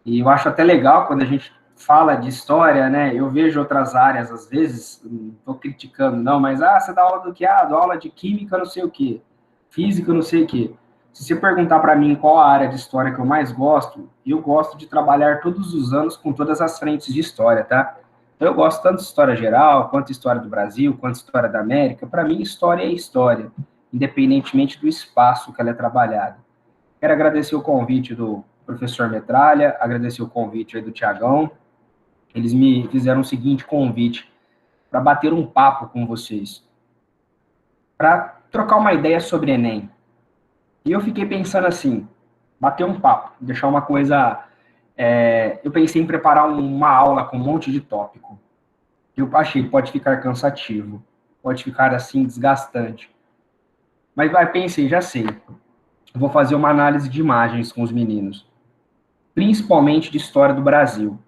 E eu acho até legal quando a gente fala de história, né? Eu vejo outras áreas, às vezes, não estou criticando, não, mas, você dá aula do quê? Dá aula de química, não sei o quê, física, não sei o quê. Se você perguntar para mim qual a área de história que eu mais gosto, eu gosto de trabalhar todos os anos com todas as frentes de história, tá? Então, eu gosto tanto de história geral, quanto história do Brasil, quanto história da América. Para mim, história é história, independentemente do espaço que ela é trabalhada. Quero agradecer o convite do professor Metralha, agradecer o convite aí do Tiagão. Eles me fizeram o seguinte convite para bater um papo com vocês, para trocar uma ideia sobre Enem. E eu fiquei pensando assim, bater um papo, deixar uma coisa... eu pensei em preparar uma aula com um monte de tópico. Eu achei que pode ficar cansativo, pode ficar assim desgastante. Mas pensei, já sei. Eu vou fazer uma análise de imagens com os meninos, principalmente de história do Brasil.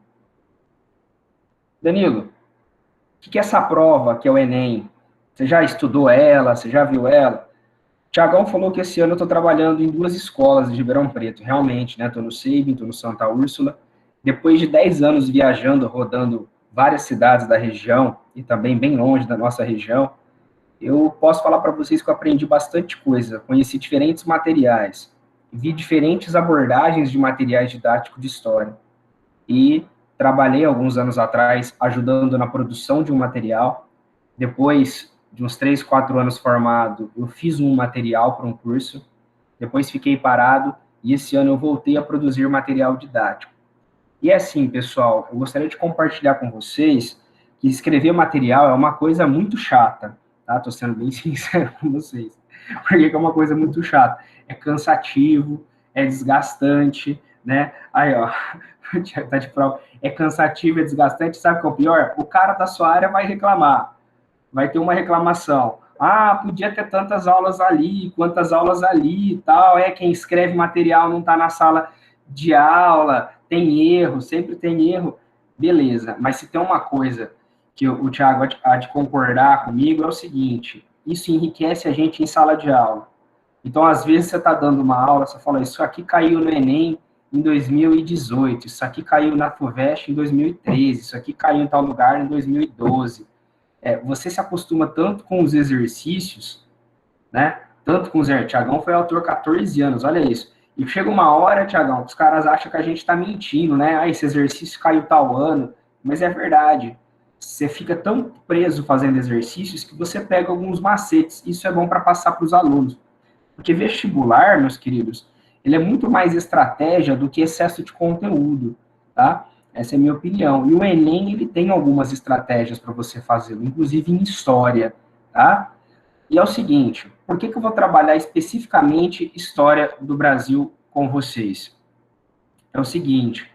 Danilo, o que é essa prova que é o Enem? Você já estudou ela? Você já viu ela? O Tiagão falou que esse ano eu estou trabalhando em 2 escolas de Ribeirão Preto, realmente, né? Estou no Seibin, estou no Santa Úrsula. Depois de 10 anos viajando, rodando várias cidades da região e também bem longe da nossa região, eu posso falar para vocês que eu aprendi bastante coisa, conheci diferentes materiais, vi diferentes abordagens de materiais didáticos de história e trabalhei alguns anos atrás ajudando na produção de um material. Depois de uns 3, 4 anos formado, eu fiz um material para um curso, depois fiquei parado e esse ano eu voltei a produzir material didático. E é assim, pessoal, eu gostaria de compartilhar com vocês que escrever material é uma coisa muito chata, tá? Estou sendo bem sincero com vocês. Porque é uma coisa muito chata. É cansativo, é desgastante, né? Aí, ó, tá de prova. É cansativo, é desgastante. Sabe o que é o pior? O cara da sua área vai reclamar. Vai ter uma reclamação. Podia ter tantas aulas ali, quantas aulas ali e tal. Quem escreve material não está na sala de aula, tem erro, sempre tem erro. Beleza, mas se tem uma coisa que o Thiago há de concordar comigo, é o seguinte: isso enriquece a gente em sala de aula. Então, às vezes, você está dando uma aula, você fala, isso aqui caiu no Enem em 2018, isso aqui caiu na FUVEST em 2013, isso aqui caiu em tal lugar em 2012. Você se acostuma tanto com os exercícios, né? Tanto com os exercícios. Tiagão foi autor 14 anos, olha isso. E chega uma hora, Tiagão, que os caras acham que a gente está mentindo, né? Esse exercício caiu tal ano. Mas é verdade. Você fica tão preso fazendo exercícios que você pega alguns macetes. Isso é bom para passar para os alunos. Porque vestibular, meus queridos, ele é muito mais estratégia do que excesso de conteúdo, tá? Essa é a minha opinião. E o Enem, ele tem algumas estratégias para você fazê-lo, inclusive em história, tá? E é o seguinte, por que eu vou trabalhar especificamente história do Brasil com vocês? É o seguinte,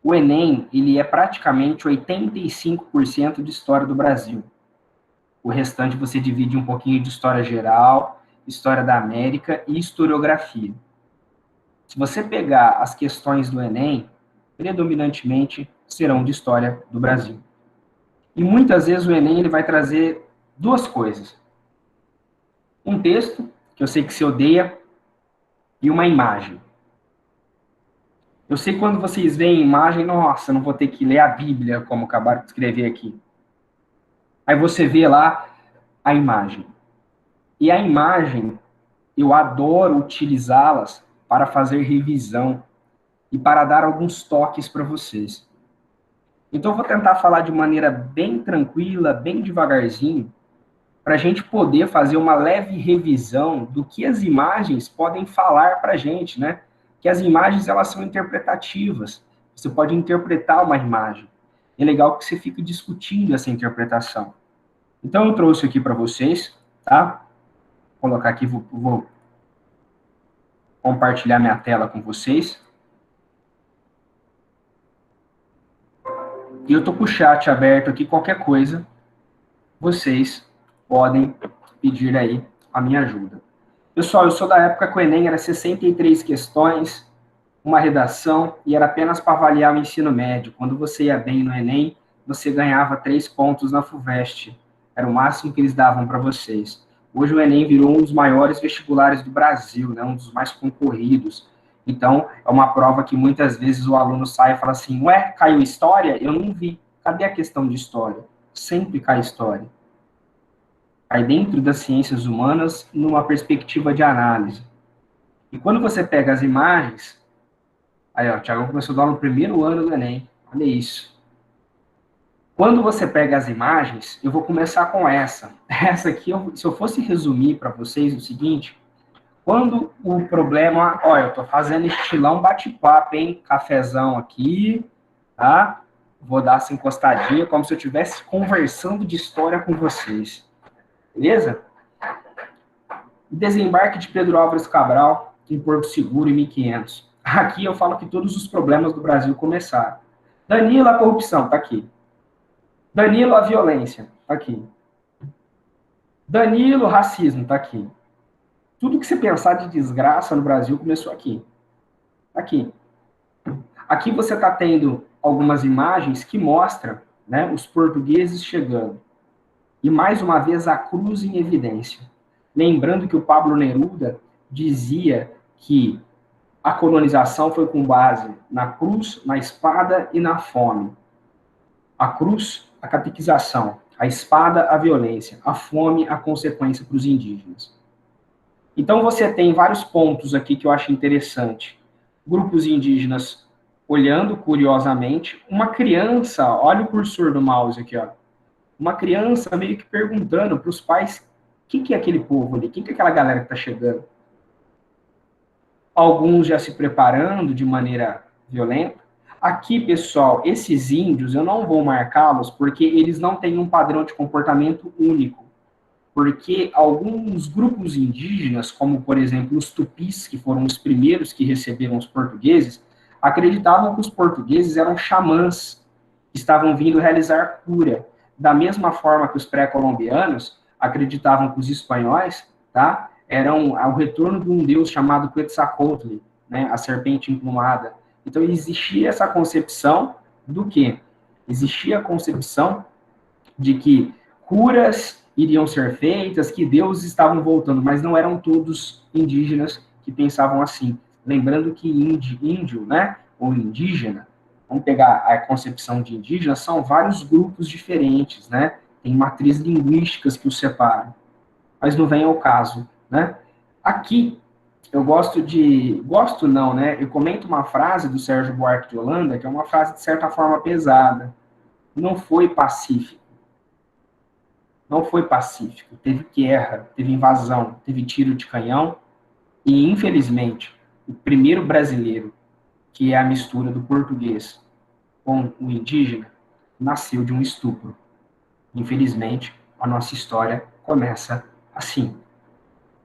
o Enem, ele é praticamente 85% de história do Brasil. O restante você divide um pouquinho de história geral, história da América e historiografia. Se você pegar as questões do Enem, predominantemente serão de história do Brasil. E muitas vezes o Enem ele vai trazer 2 coisas. Um texto, que eu sei que você odeia, e uma imagem. Eu sei que quando vocês veem imagem, nossa, não vou ter que ler a Bíblia, como acabaram de escrever aqui. Aí você vê lá a imagem. E a imagem, eu adoro utilizá-las para fazer revisão e para dar alguns toques para vocês. Então, eu vou tentar falar de maneira bem tranquila, bem devagarzinho, para a gente poder fazer uma leve revisão do que as imagens podem falar para a gente, né? Que as imagens, elas são interpretativas. Você pode interpretar uma imagem. É legal que você fique discutindo essa interpretação. Então, eu trouxe aqui para vocês, tá? Vou colocar aqui, vou compartilhar minha tela com vocês. E eu estou com o chat aberto aqui, qualquer coisa, vocês podem pedir aí a minha ajuda. Pessoal, eu sou da época que o Enem era 63 questões, uma redação, e era apenas para avaliar o ensino médio. Quando você ia bem no Enem, você ganhava 3 pontos na FUVEST. Era o máximo que eles davam para vocês. Hoje o Enem virou um dos maiores vestibulares do Brasil, né, um dos mais concorridos. Então, é uma prova que muitas vezes o aluno sai e fala assim, ué, caiu história? Eu não vi. Cadê a questão de história? Sempre cai história. Cai dentro das ciências humanas numa perspectiva de análise. E quando você pega as imagens, aí ó, o Thiago começou a dar no primeiro ano do Enem, olha isso. Quando você pega as imagens, eu vou começar com essa. Essa aqui, se eu fosse resumir para vocês o seguinte, quando o problema, olha, eu estou fazendo estilão bate-papo, hein? Cafezão aqui, tá? Vou dar essa encostadinha, como se eu estivesse conversando de história com vocês. Beleza? Desembarque de Pedro Álvares Cabral, em Porto Seguro, em 1500. Aqui eu falo que todos os problemas do Brasil começaram. Danilo, a corrupção, tá aqui. Danilo, a violência, tá aqui. Danilo, racismo, tá aqui. Tudo que você pensar de desgraça no Brasil começou aqui. Aqui. Aqui você está tendo algumas imagens que mostram, né, os portugueses chegando. E, mais uma vez, a cruz em evidência. Lembrando que o Pablo Neruda dizia que a colonização foi com base na cruz, na espada e na fome. A cruz, a catequização. A espada, a violência. A fome, a consequência para os indígenas. Então, você tem vários pontos aqui que eu acho interessante. Grupos indígenas olhando curiosamente. Uma criança, olha o cursor do mouse aqui, ó. Uma criança meio que perguntando para os pais o que é aquele povo ali, quem que é aquela galera que está chegando. Alguns já se preparando de maneira violenta. Aqui, pessoal, esses índios, eu não vou marcá-los porque eles não têm um padrão de comportamento único. Porque alguns grupos indígenas, como, por exemplo, os tupis, que foram os primeiros que receberam os portugueses, acreditavam que os portugueses eram xamãs, que estavam vindo realizar cura. Da mesma forma que os pré-colombianos acreditavam que os espanhóis, tá, eram ao retorno de um deus chamado Quetzalcóatl, né, a serpente emplumada. Então, existia essa concepção do quê? Existia a concepção de que curas iriam ser feitas, que deuses estavam voltando, mas não eram todos indígenas que pensavam assim. Lembrando que índio, né, ou indígena, vamos pegar a concepção de indígena, são vários grupos diferentes, né? Tem matrizes linguísticas que os separam. Mas não vem ao caso, né? Aqui, eu gosto não, né? Eu comento uma frase do Sérgio Buarque de Holanda, que é uma frase de certa forma pesada. Não foi pacífico. Não foi pacífico. Teve guerra, teve invasão, teve tiro de canhão. E, infelizmente, o primeiro brasileiro, que é a mistura do português com o indígena, nasceu de um estupro. Infelizmente, a nossa história começa assim.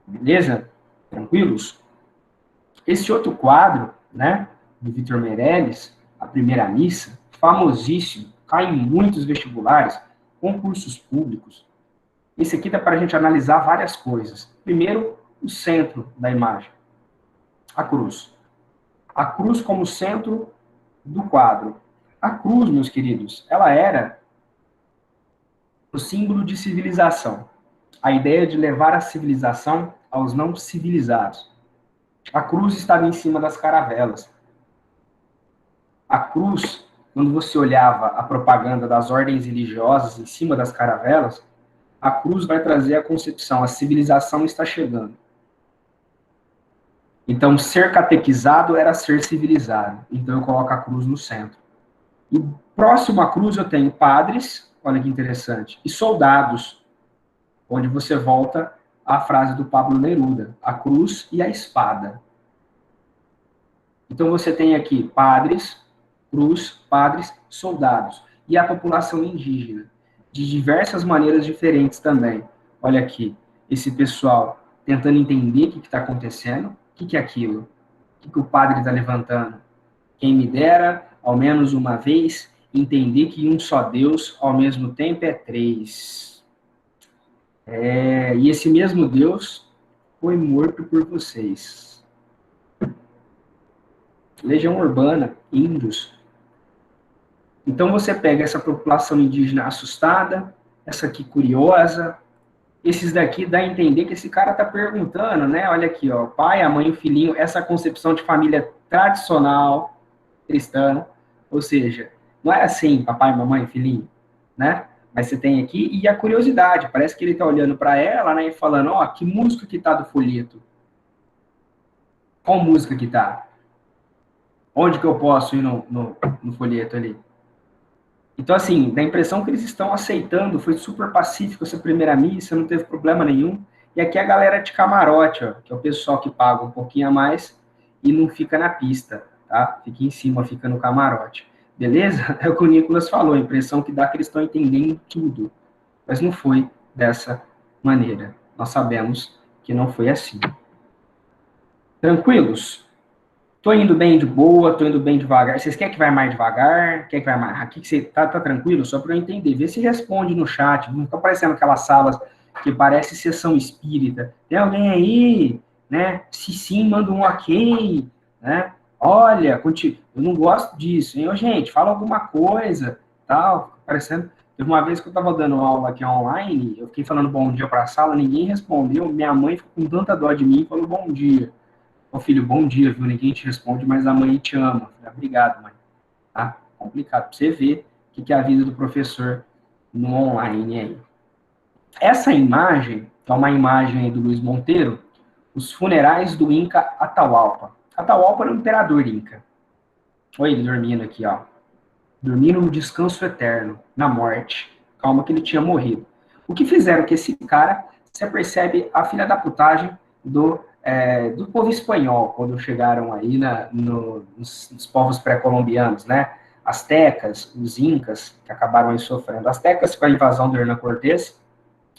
Beleza? Tranquilos? Esse outro quadro, né, do Vitor Meirelles, A Primeira Missa, famosíssimo, cai em muitos vestibulares, concursos públicos. Esse aqui dá para a gente analisar várias coisas. Primeiro, o centro da imagem, a cruz. A cruz como centro do quadro. A cruz, meus queridos, ela era o símbolo de civilização. A ideia de levar a civilização aos não civilizados. A cruz estava em cima das caravelas. A cruz, quando você olhava a propaganda das ordens religiosas em cima das caravelas, a cruz vai trazer a concepção, a civilização está chegando. Então, ser catequizado era ser civilizado. Então, eu coloco a cruz no centro. E próximo à cruz eu tenho padres, olha que interessante, e soldados, onde você volta à frase do Pablo Neruda, a cruz e a espada. Então, você tem aqui padres, cruz, padres, soldados. E a população indígena, de diversas maneiras diferentes também. Olha aqui, esse pessoal tentando entender o que está acontecendo, o que é aquilo, o que o padre está levantando. Quem me dera, ao menos uma vez, entender que um só Deus, ao mesmo tempo, é três. E esse mesmo Deus foi morto por vocês. Legião Urbana, índios. Então você pega essa população indígena assustada, essa aqui curiosa, Esses daqui dá a entender que esse cara tá perguntando, né? Olha aqui, ó, o pai, a mãe, o filhinho, essa concepção de família tradicional cristã, ou seja, não é assim, papai, mamãe, filhinho, né? Mas você tem aqui, e a curiosidade, parece que ele tá olhando para ela, né, e falando, ó, que música que tá do folheto? Qual música que tá? Onde que eu posso ir no folheto ali? Então, assim, dá a impressão que eles estão aceitando, foi super pacífico essa primeira missa, não teve problema nenhum. E aqui a galera de camarote, ó, que é o pessoal que paga um pouquinho a mais e não fica na pista, tá? Fica em cima, fica no camarote. Beleza? É o que o Nicolas falou, a impressão que dá que eles estão entendendo tudo. Mas não foi dessa maneira. Nós sabemos que não foi assim. Tranquilos? Tô indo bem de boa, tô indo bem devagar. Vocês querem que vai mais devagar? Quer que vai mais? Aqui que você tá tranquilo? Só para eu entender. Vê se responde no chat. Não tá parecendo aquelas salas que parece sessão espírita. Tem alguém aí, né? Se sim, manda um ok, né? Olha, eu não gosto disso, hein? Ô, gente, fala alguma coisa, tal. Parecendo. Teve uma vez que eu tava dando aula aqui online, eu fiquei falando bom dia para a sala, ninguém respondeu. Minha mãe ficou com tanta dó de mim e falou bom dia. Ô filho, bom dia, viu? Ninguém te responde, mas a mãe te ama. Falei, obrigado, mãe. Tá? Complicado pra você ver o que é a vida do professor no online aí. Essa imagem, que é uma imagem aí do Luiz Monteiro, os funerais do Inca Atahualpa. Atahualpa era o imperador Inca. Olha ele dormindo aqui, ó. Dormindo no descanso eterno, na morte. Calma que ele tinha morrido. O que fizeram que esse cara, você percebe a filha da putagem do povo espanhol, quando chegaram aí nos povos pré-colombianos, né? Astecas, os incas, que acabaram aí sofrendo. Astecas com a invasão do Hernán Cortés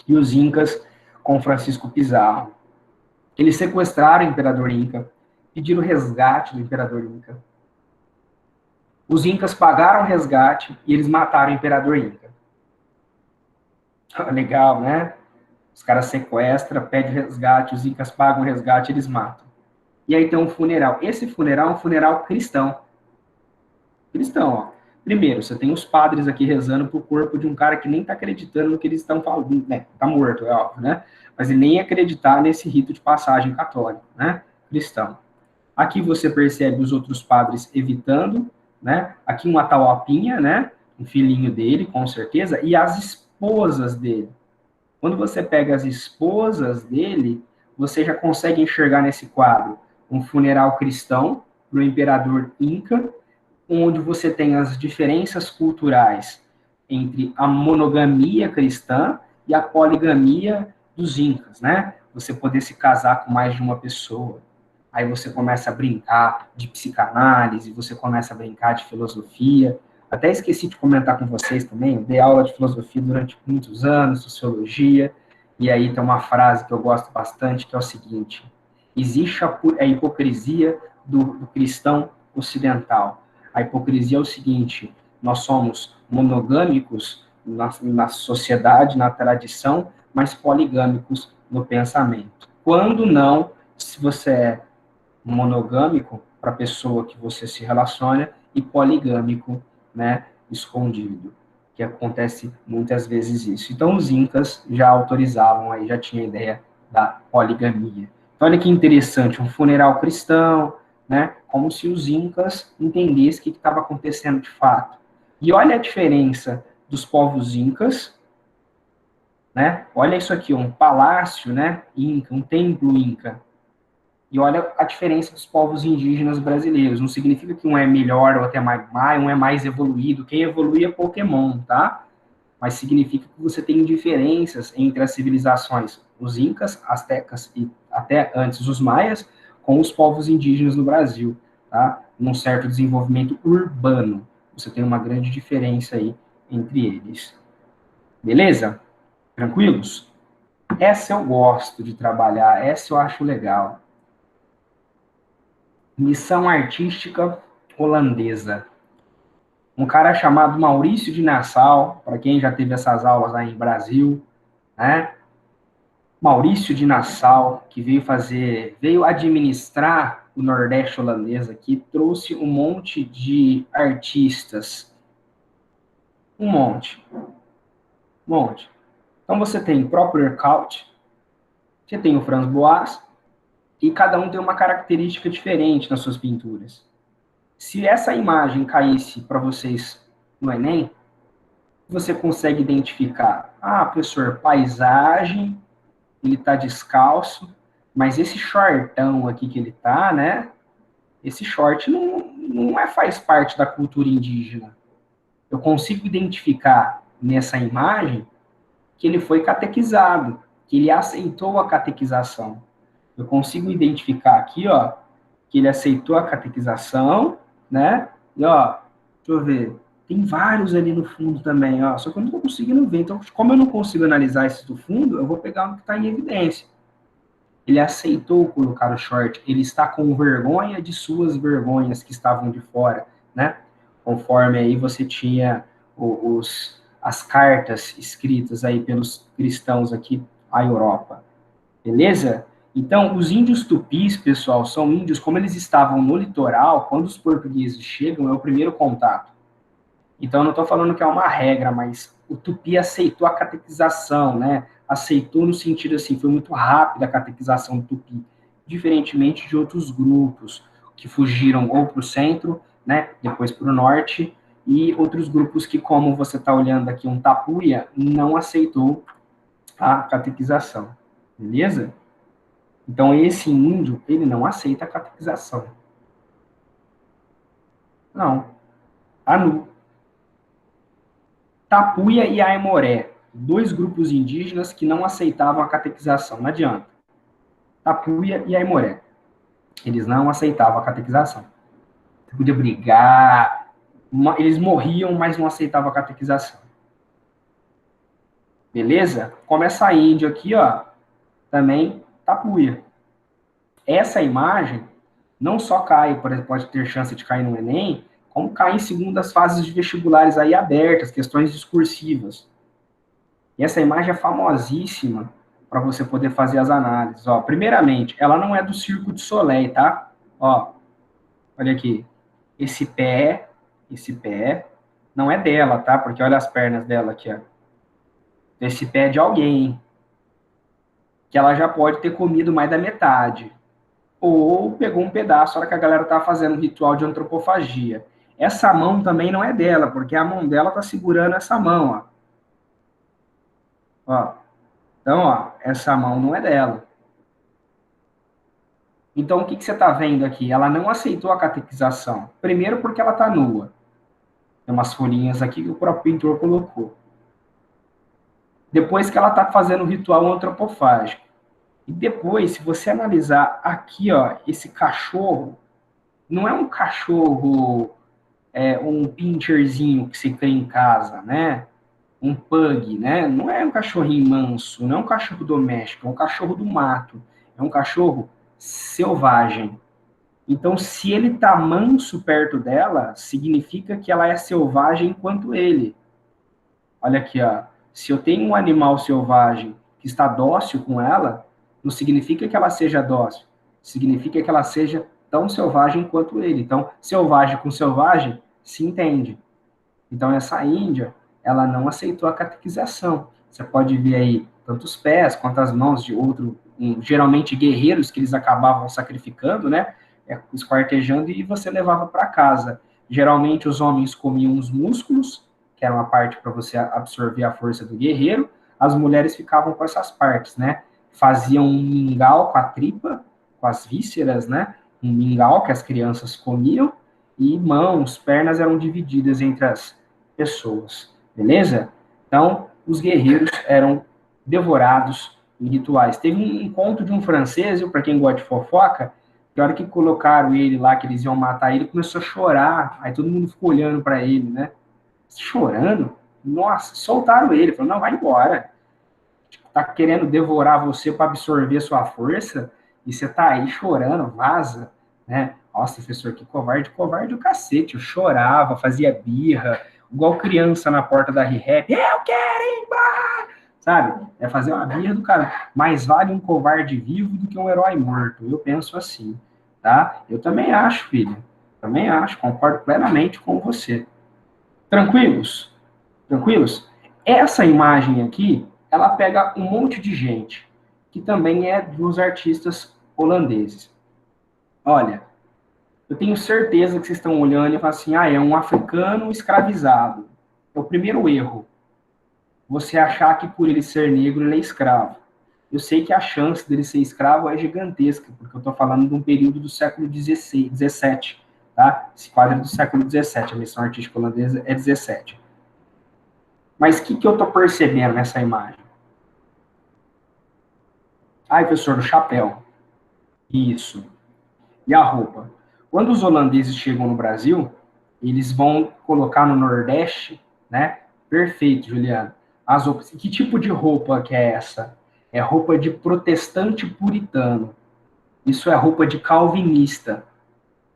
e os incas com Francisco Pizarro. Eles sequestraram o imperador inca, pediram resgate do imperador inca. Os incas pagaram o resgate e eles mataram o imperador inca. Legal, né? Os caras sequestram, pedem resgate, os incas pagam o resgate, eles matam. E aí tem um funeral. Esse funeral é um funeral cristão. Cristão, ó. Primeiro, você tem os padres aqui rezando pro corpo de um cara que nem tá acreditando no que eles estão falando, né? Tá morto, é óbvio, né? Mas ele nem acreditar nesse rito de passagem católico, né? Cristão. Aqui você percebe os outros padres evitando, né? Aqui uma Atahualpinha, né? Um filhinho dele, com certeza, e as esposas dele. Quando você pega as esposas dele, você já consegue enxergar nesse quadro um funeral cristão para o imperador Inca, onde você tem as diferenças culturais entre a monogamia cristã e a poligamia dos incas, né? Você poder se casar com mais de uma pessoa. Aí você começa a brincar de psicanálise, você começa a brincar de filosofia. Até esqueci de comentar com vocês também, eu dei aula de filosofia durante muitos anos, sociologia, e aí tem uma frase que eu gosto bastante, que é o seguinte: existe a hipocrisia do cristão ocidental. A hipocrisia é o seguinte: nós somos monogâmicos na sociedade, na tradição, mas poligâmicos no pensamento. Quando não, se você é monogâmico para a pessoa que você se relaciona e poligâmico, né, escondido, que acontece muitas vezes isso. Então os incas já autorizavam aí, já tinha a ideia da poligamia. Então, olha que interessante, um funeral cristão, né, como se os incas entendessem o que estava acontecendo de fato. E olha a diferença dos povos incas, né? Olha isso aqui, um palácio, né, inca, um templo inca. E olha a diferença dos povos indígenas brasileiros. Não significa que um é melhor ou até mais, um é mais evoluído. Quem evolui é Pokémon, tá? Mas significa que você tem diferenças entre as civilizações, os incas, astecas e até antes os maias, com os povos indígenas no Brasil, tá? Num certo desenvolvimento urbano. Você tem uma grande diferença aí entre eles. Beleza? Tranquilos? Essa eu gosto de trabalhar, essa eu acho legal. Missão artística holandesa. Um cara chamado Maurício de Nassau, para quem já teve essas aulas aí em Brasil, né? Maurício de Nassau, que veio administrar o Nordeste holandês aqui, trouxe um monte de artistas. Um monte. Então, você tem o próprio Ercauth, você tem o Franz Boas, e cada um tem uma característica diferente nas suas pinturas. Se essa imagem caísse para vocês no Enem, você consegue identificar, professor, paisagem, ele está descalço, mas esse shortão aqui que ele está, né? Esse short faz parte da cultura indígena. Eu consigo identificar nessa imagem que ele foi catequizado, que ele aceitou a catequização. Eu consigo identificar aqui, ó, que ele aceitou a catequização, né? E, ó, deixa eu ver, tem vários ali no fundo também, ó, só que eu não estou conseguindo ver. Então, como eu não consigo analisar esse do fundo, eu vou pegar um que está em evidência. Ele aceitou colocar o short, ele está com vergonha de suas vergonhas que estavam de fora, né? Conforme aí você tinha as cartas escritas aí pelos cristãos aqui à Europa. Beleza? Então, os índios tupis, pessoal, são índios, como eles estavam no litoral, quando os portugueses chegam, é o primeiro contato. Então, eu não estou falando que é uma regra, mas o tupi aceitou a catequização, né? Aceitou no sentido assim, foi muito rápida a catequização do tupi, diferentemente de outros grupos que fugiram ou para o centro, né? Depois para o norte, e outros grupos que, como você está olhando aqui, um tapuia, não aceitou a catequização. Beleza? Então, esse índio, ele não aceita a catequização. Não. Anu. Tapuia e Aimoré, dois grupos indígenas que não aceitavam a catequização. Não adianta. Tapuia e Aimoré. Eles não aceitavam a catequização. Você podia brigar, eles morriam, mas não aceitavam a catequização. Beleza? Começa a índio aqui, ó, também Tapuia. Essa imagem não só cai, por exemplo, pode ter chance de cair no Enem, como cai em segundas fases de vestibulares aí abertas, questões discursivas. E essa imagem é famosíssima para você poder fazer as análises. Ó, primeiramente, ela não é do Circo de Soleil, tá? Ó, olha aqui. Esse pé não é dela, tá? Porque olha as pernas dela aqui, ó. Esse pé é de alguém, que ela já pode ter comido mais da metade. Ou pegou um pedaço na hora que a galera tá fazendo um ritual de antropofagia. Essa mão também não é dela, porque a mão dela tá segurando essa mão, ó. Ó. Então, ó, essa mão não é dela. Então, o que você está vendo aqui? Ela não aceitou a catequização. Primeiro, porque ela está nua. Tem umas folhinhas aqui que o próprio pintor colocou. Depois que ela está fazendo o ritual antropofágico. E depois, se você analisar aqui, ó, esse cachorro, não é um cachorro, um pincherzinho que se cria em casa, né? Um pug, né? Não é um cachorrinho manso, não é um cachorro doméstico, é um cachorro do mato. É um cachorro selvagem. Então, se ele está manso perto dela, significa que ela é selvagem enquanto ele. Olha aqui, ó. Se eu tenho um animal selvagem que está dócil com ela, não significa que ela seja dócil. Significa que ela seja tão selvagem quanto ele. Então, selvagem com selvagem se entende. Então, essa índia, ela não aceitou a catequização. Você pode ver aí tanto os pés quanto as mãos de geralmente guerreiros que eles acabavam sacrificando, né? Esquartejando e você levava para casa. Geralmente os homens comiam os músculos, que era uma parte para você absorver a força do guerreiro, as mulheres ficavam com essas partes, né? Faziam um mingau com a tripa, com as vísceras, né? Um mingau que as crianças comiam, e mãos, pernas eram divididas entre as pessoas, beleza? Então, os guerreiros eram devorados em rituais. Teve um conto de um francês, para quem gosta de fofoca, que a hora que colocaram ele lá, que eles iam matar ele, começou a chorar, aí todo mundo ficou olhando para ele, né? Chorando? Nossa, soltaram ele, falaram, não, vai embora. Tá querendo devorar você para absorver sua força, e você tá aí chorando, vaza, né? Nossa, professor, que covarde o cacete. Eu chorava, fazia birra, igual criança na porta da ReHap. Eu quero ir embora! Sabe? É fazer uma birra do cara. Mais vale um covarde vivo do que um herói morto. Eu penso assim, tá? Eu também acho, filho. Também acho, concordo plenamente com você. Tranquilos? Tranquilos? Essa imagem aqui, ela pega um monte de gente, que também é dos artistas holandeses. Olha, eu tenho certeza que vocês estão olhando e falam assim, é um africano escravizado. É o primeiro erro. Você achar que por ele ser negro, ele é escravo. Eu sei que a chance dele ser escravo é gigantesca, porque eu estou falando de um período do século XVII, tá? Esse quadro é do século XVII, a missão artística holandesa é 17. Mas o que eu estou percebendo nessa imagem? Professor, do chapéu. Isso. E a roupa? Quando os holandeses chegam no Brasil, eles vão colocar no Nordeste, né? Perfeito, Juliano. As roupas. Que tipo de roupa que é essa? É roupa de protestante puritano. Isso é roupa de calvinista.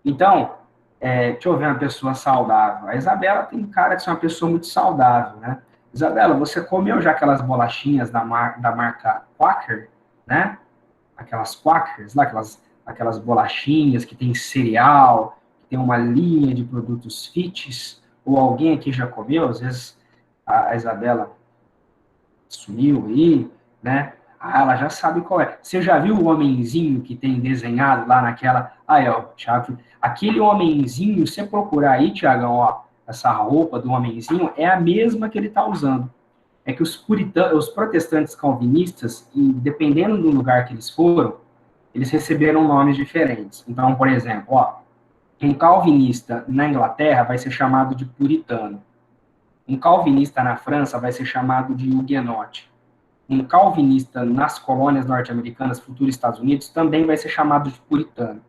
Então, deixa eu ver uma pessoa saudável. A Isabela tem cara de ser uma pessoa muito saudável, né? Isabela, você comeu já aquelas bolachinhas da marca Quaker, né? Aquelas Quakers, lá, aquelas bolachinhas que tem cereal, que tem uma linha de produtos fits, ou alguém aqui já comeu, às vezes a Isabela sumiu aí, né? Ela já sabe qual é. Você já viu o homenzinho que tem desenhado lá naquela... Ó, Thiago, aquele homenzinho, você procurar aí, Thiagão, ó, essa roupa do homenzinho é a mesma que ele está usando. É que os protestantes calvinistas, e dependendo do lugar que eles foram, eles receberam nomes diferentes. Então, por exemplo, um calvinista na Inglaterra vai ser chamado de puritano. Um calvinista na França vai ser chamado de huguenote. Um calvinista nas colônias norte-americanas, futuros Estados Unidos, também vai ser chamado de puritano.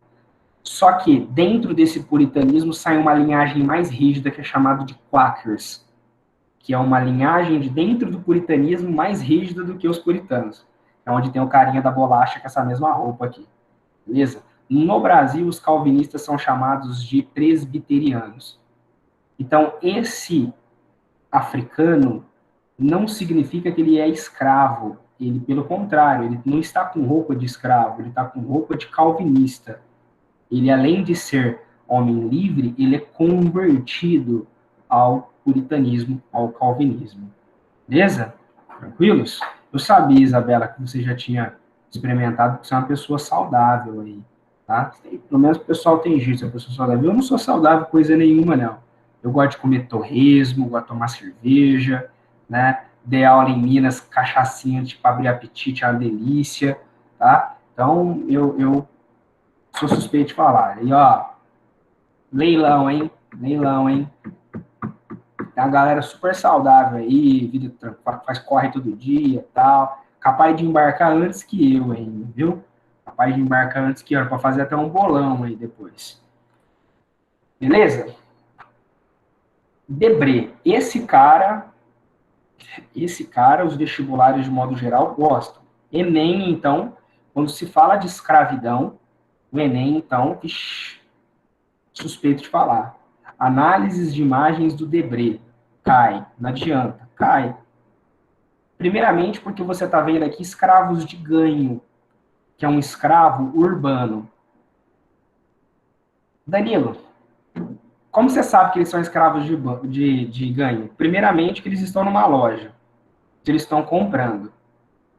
Só que dentro desse puritanismo sai uma linhagem mais rígida que é chamado de Quakers, que é uma linhagem de dentro do puritanismo mais rígida do que os puritanos. É onde tem o carinha da bolacha com essa mesma roupa aqui. Beleza? No Brasil, os calvinistas são chamados de presbiterianos. Então, esse africano não significa que ele é escravo. Ele, pelo contrário, ele não está com roupa de escravo, ele está com roupa de calvinista. Ele, além de ser homem livre, ele é convertido ao puritanismo, ao calvinismo. Beleza? Tranquilos? Eu sabia, Isabela, que você já tinha experimentado, que você é uma pessoa saudável aí, tá? Pelo menos o pessoal tem jeito, a pessoa saudável. Eu não sou saudável coisa nenhuma, não. Eu gosto de comer torresmo, gosto de tomar cerveja, né? Dei aula em Minas, cachaçinha, tipo, abrir apetite, é uma delícia, tá? Então, eu sou suspeito de falar. E, leilão, hein? Leilão, hein? Tem uma galera super saudável aí, vida faz corre todo dia e tal. Capaz de embarcar antes que eu ainda, viu? Capaz de embarcar antes que eu, para fazer até um bolão aí depois. Beleza? Debré. Esse cara, os vestibulares de modo geral gostam. Enem, então, quando se fala de escravidão, o Enem, então, suspeito de falar. Análises de imagens do Debré. Cai, não adianta, cai. Primeiramente porque você está vendo aqui escravos de ganho, que é um escravo urbano. Danilo, como você sabe que eles são escravos de ganho? Primeiramente que eles estão numa loja, eles estão comprando.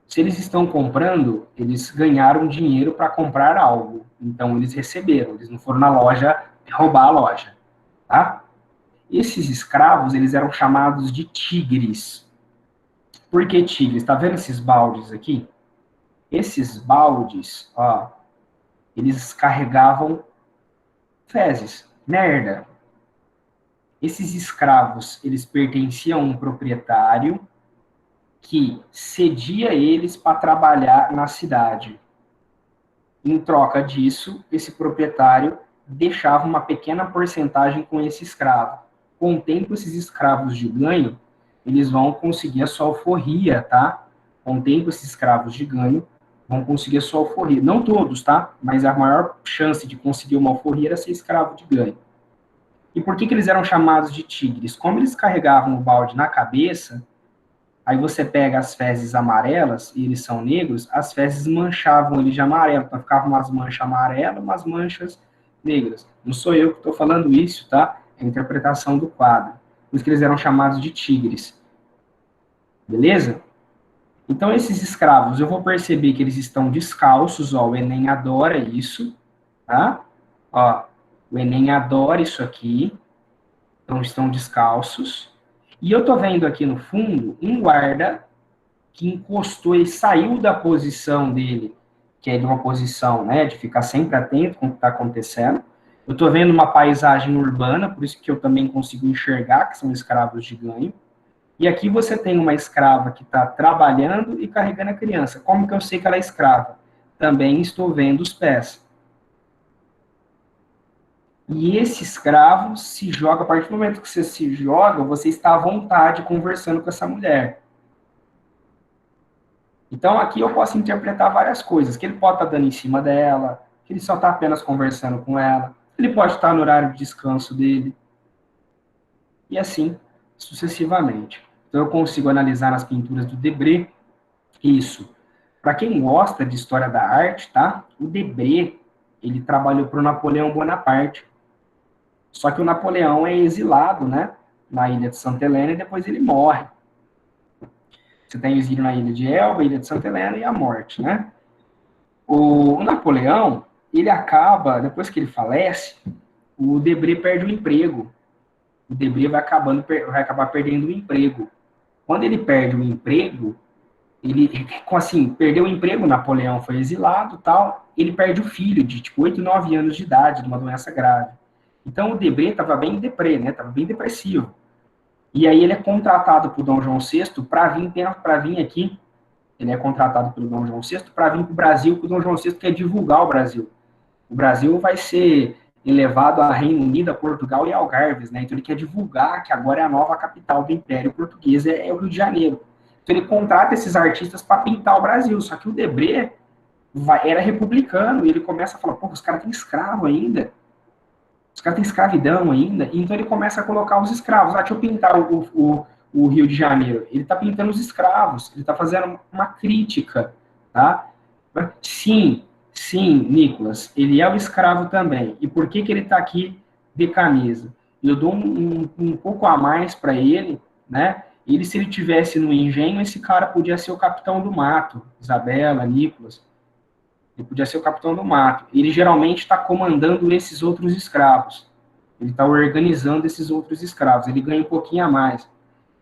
Se eles estão comprando, eles ganharam dinheiro para comprar algo. Então, eles receberam, eles não foram na loja roubar a loja, tá? Esses escravos, eles eram chamados de tigres. Por que tigres? Tá vendo esses baldes aqui? Esses baldes, eles carregavam fezes, merda. Esses escravos, eles pertenciam a um proprietário que cedia eles para trabalhar na cidade. Em troca disso, esse proprietário deixava uma pequena porcentagem com esse escravo. Com o tempo, esses escravos de ganho, eles vão conseguir a sua alforria, tá? Com o tempo, esses escravos de ganho vão conseguir a sua alforria. Não todos, tá? Mas a maior chance de conseguir uma alforria era ser escravo de ganho. E por que eles eram chamados de tigres? Como eles carregavam o balde na cabeça, aí você pega as fezes amarelas, e eles são negros, as fezes manchavam ele de amarelo, então ficavam umas manchas amarelas, umas manchas negras. Não sou eu que estou falando isso, tá? É a interpretação do quadro. Por isso que eles eram chamados de tigres. Beleza? Então, esses escravos, eu vou perceber que eles estão descalços, ó, o Enem adora isso, tá? Ó, o Enem adora isso aqui, então estão descalços. E eu tô vendo aqui no fundo um guarda que encostou e saiu da posição dele, que é de uma posição, né, de ficar sempre atento com o que está acontecendo. Eu estou vendo uma paisagem urbana, por isso que eu também consigo enxergar que são escravos de ganho. E aqui você tem uma escrava que está trabalhando e carregando a criança. Como que eu sei que ela é escrava? Também estou vendo os pés. E esse escravo se joga, a partir do momento que você se joga, você está à vontade conversando com essa mulher. Então, aqui eu posso interpretar várias coisas, que ele pode estar dando em cima dela, que ele só está apenas conversando com ela, ele pode estar no horário de descanso dele, e assim sucessivamente. Então, eu consigo analisar nas pinturas do Debré isso. Para quem gosta de história da arte, tá? O Debré, ele trabalhou para o Napoleão Bonaparte. Só que o Napoleão é exilado, né? Na ilha de Santa Helena, e depois ele morre. Você tem exílio na ilha de Elba, ilha de Santa Helena e a morte, né? O Napoleão, ele acaba, depois que ele falece, o Debré perde o emprego. O Debré vai acabar perdendo o emprego. Quando ele perde o emprego, ele, assim, perdeu o emprego, Napoleão foi exilado, tal, ele perde o filho de, tipo, 8, 9 anos de idade, de uma doença grave. Então, o Debré estava bem deprê, né? Estava bem depressivo. E aí ele é contratado por Dom João VI para vir aqui. Ele é contratado pelo Dom João VI para vir para o Brasil, porque o Dom João VI quer divulgar o Brasil. O Brasil vai ser elevado a Reino Unido, a Portugal e Algarves, né? Então ele quer divulgar que agora é a nova capital do Império Português, é o Rio de Janeiro. Então ele contrata esses artistas para pintar o Brasil, só que o Debré era republicano, e ele começa a falar, pô, os caras têm escravo ainda, os caras têm escravidão ainda, então ele começa a colocar os escravos. Ah, deixa eu pintar o Rio de Janeiro. Ele está pintando os escravos, ele está fazendo uma crítica, tá? Sim, sim, Nicolas, ele é o escravo também. E por que ele está aqui de camisa? Eu dou um pouco a mais para ele, né? Ele, se ele tivesse no engenho, esse cara podia ser o capitão do mato, Isabela, Nicolas. Ele podia ser o capitão do mato. Ele geralmente está comandando esses outros escravos. Ele está organizando esses outros escravos. Ele ganha um pouquinho a mais.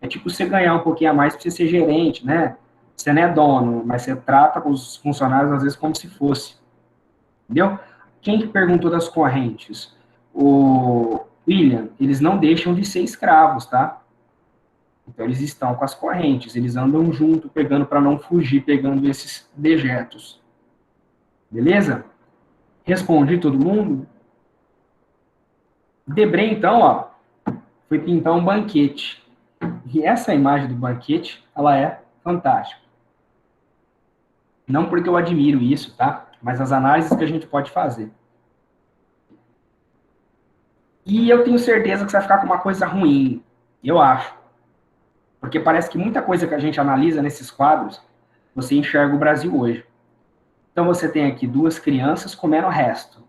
É tipo você ganhar um pouquinho a mais para você ser gerente, né? Você não é dono, mas você trata os funcionários às vezes como se fosse. Entendeu? Quem que perguntou das correntes? O William, eles não deixam de ser escravos, tá? Então eles estão com as correntes, eles andam junto, pegando para não fugir, pegando esses dejetos. Beleza? Respondi todo mundo? Debré, então, ó, foi pintar um banquete. E essa imagem do banquete, ela é fantástica. Não porque eu admiro isso, tá? Mas as análises que a gente pode fazer. E eu tenho certeza que você vai ficar com uma coisa ruim. Eu acho. Porque parece que muita coisa que a gente analisa nesses quadros, você enxerga o Brasil hoje. Então você tem aqui duas crianças comendo o resto.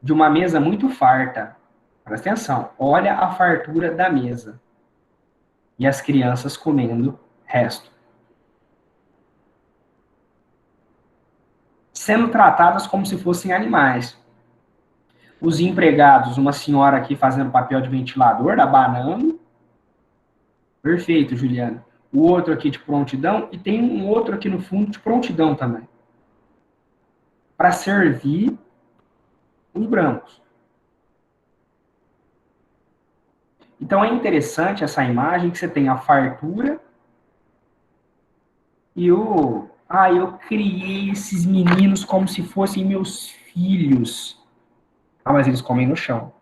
De uma mesa muito farta. Presta atenção. Olha a fartura da mesa. E as crianças comendo resto. Sendo tratadas como se fossem animais. Os empregados, uma senhora aqui fazendo papel de ventilador, abanando. Perfeito, Juliana. O outro aqui de prontidão, e tem um outro aqui no fundo de prontidão também. Para servir os brancos. Então é interessante essa imagem que você tem a fartura e o... Ah, eu criei esses meninos como se fossem meus filhos. Ah, mas eles comem no chão.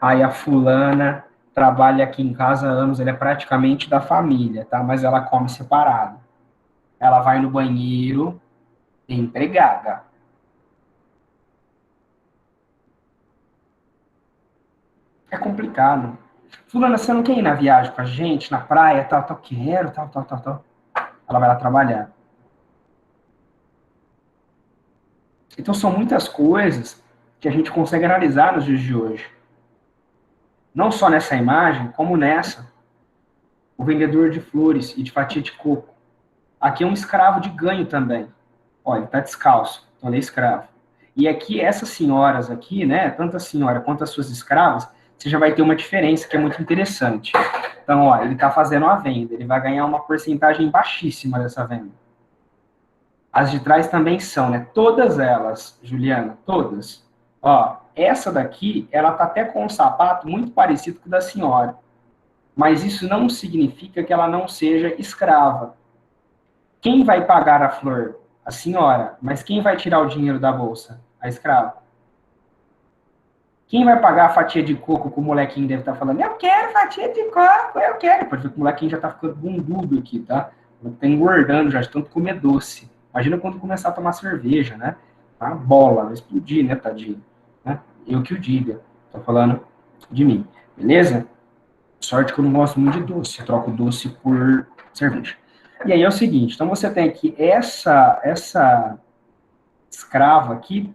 Aí a fulana trabalha aqui em casa há anos, ela é praticamente da família, tá? Mas ela come separado. Ela vai no banheiro, é empregada. É complicado. Fulana, você não quer ir na viagem com a gente, na praia, tal, tal, quero, tal, tal, tal, tal. Ela vai lá trabalhar. Então são muitas coisas que a gente consegue analisar nos dias de hoje. Não só nessa imagem, como nessa. o vendedor de flores e de fatia de coco. Aqui é um escravo de ganho também. Olha, ele está descalço, então ele é escravo. E aqui, essas senhoras aqui, né, tanto a senhora quanto as suas escravas, você já vai ter uma diferença que é muito interessante. Então, ó, ele está fazendo a venda, ele vai ganhar uma porcentagem baixíssima dessa venda. As de trás também são, né? Todas elas, Juliana, todas. Ó, essa daqui, ela tá até com um sapato muito parecido com o da senhora. Mas isso não significa que ela não seja escrava. Quem vai pagar a flor? A senhora. Mas quem vai tirar o dinheiro da bolsa? A escrava. Quem vai pagar a fatia de coco que o molequinho deve estar falando? Eu quero fatia de coco, eu quero. Pode ver que o molequinho já tá ficando bundudo aqui, tá? Tá engordando já, de tanto comer doce. Imagina quando começar a tomar cerveja, né? Tá uma bola, vai explodir, né, tadinho? Né? Eu que o diga. Tô falando de mim, beleza? Sorte que eu não gosto muito de doce. Eu troco doce por cerveja. E aí é o seguinte, então você tem aqui essa escrava aqui,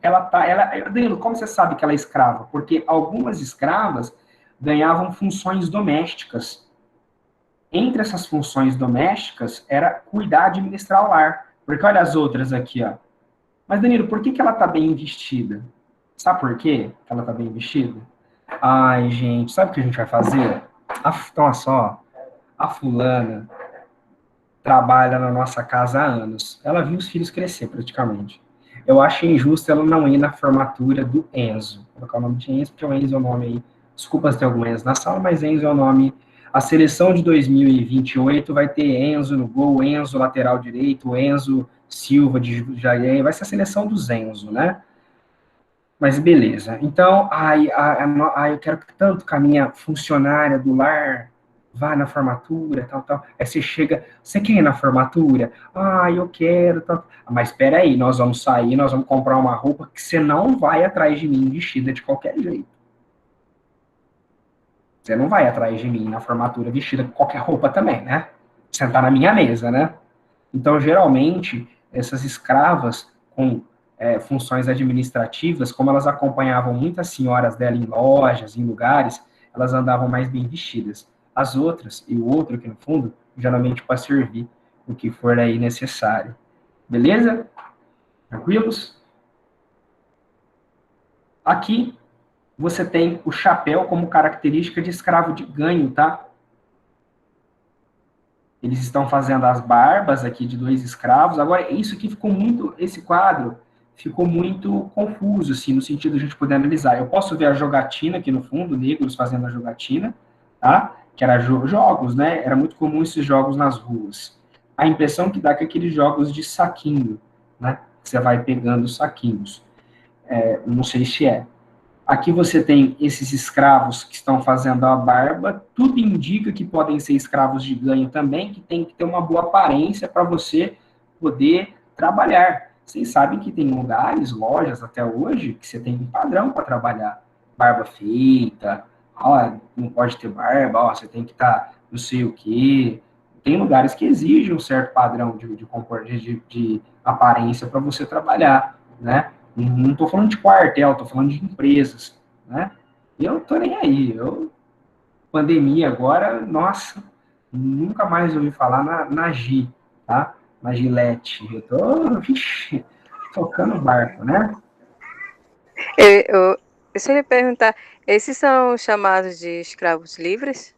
Danilo, como você sabe que ela é escrava? Porque algumas escravas ganhavam funções domésticas. Entre essas funções domésticas era cuidar, administrar o lar. Porque olha as outras aqui, ó. Mas, Danilo, por que ela tá bem vestida? Sabe por quê que ela tá bem vestida? Ai, gente, sabe o que a gente vai fazer? Então, olha só, a fulana trabalha na nossa casa há anos. Ela viu os filhos crescer, praticamente. Eu acho injusto ela não ir na formatura do Enzo. Vou colocar o nome de Enzo, porque o Enzo é o nome aí. Desculpa se tem algum Enzo na sala, mas Enzo é o nome. A seleção de 2028 vai ter Enzo no gol, Enzo lateral direito, Enzo Silva de Jair. Vai ser a seleção dos Enzo, né? Mas beleza. Então, eu quero tanto que a minha funcionária do lar vá na formatura, tal, tal. Aí você chega, você quer ir na formatura? Eu quero, tal. Mas espera aí, nós vamos sair, nós vamos comprar uma roupa que você não vai atrás de mim vestida de qualquer jeito. Você não vai atrás de mim na formatura vestida com qualquer roupa também, né? Sentar na minha mesa, né? Então, geralmente, essas escravas com funções administrativas, como elas acompanhavam muitas senhoras dela em lojas, em lugares, elas andavam mais bem vestidas. As outras, e o outro aqui no fundo, geralmente para servir o que for aí necessário. Beleza? Tranquilos? Aqui, você tem o chapéu como característica de escravo de ganho, tá? Eles estão fazendo as barbas aqui de dois escravos. Agora, isso aqui ficou muito, esse quadro ficou muito confuso, assim, no sentido de a gente poder analisar. Eu posso ver a jogatina aqui no fundo, negros fazendo a jogatina, tá? Que era jogos, né? Era muito comum esses jogos nas ruas. A impressão que dá que é aqueles jogos de saquinho, né? Você vai pegando saquinhos. Não sei se é. Aqui você tem esses escravos que estão fazendo a barba, tudo indica que podem ser escravos de ganho também, que tem que ter uma boa aparência para você poder trabalhar. Vocês sabem que tem lugares, lojas até hoje, que você tem um padrão para trabalhar. Barba feita, não pode ter barba, você tem que estar não sei o quê. Tem lugares que exigem um certo padrão de aparência para você trabalhar, né? Não estou falando de quartel, estou falando de empresas, né? Eu estou nem aí. Pandemia agora, nossa, nunca mais ouvi falar na Gi, tá? Na Gillette. Eu tô, vixi, tocando barco, né? Deixa eu lhe perguntar, esses são chamados de escravos livres?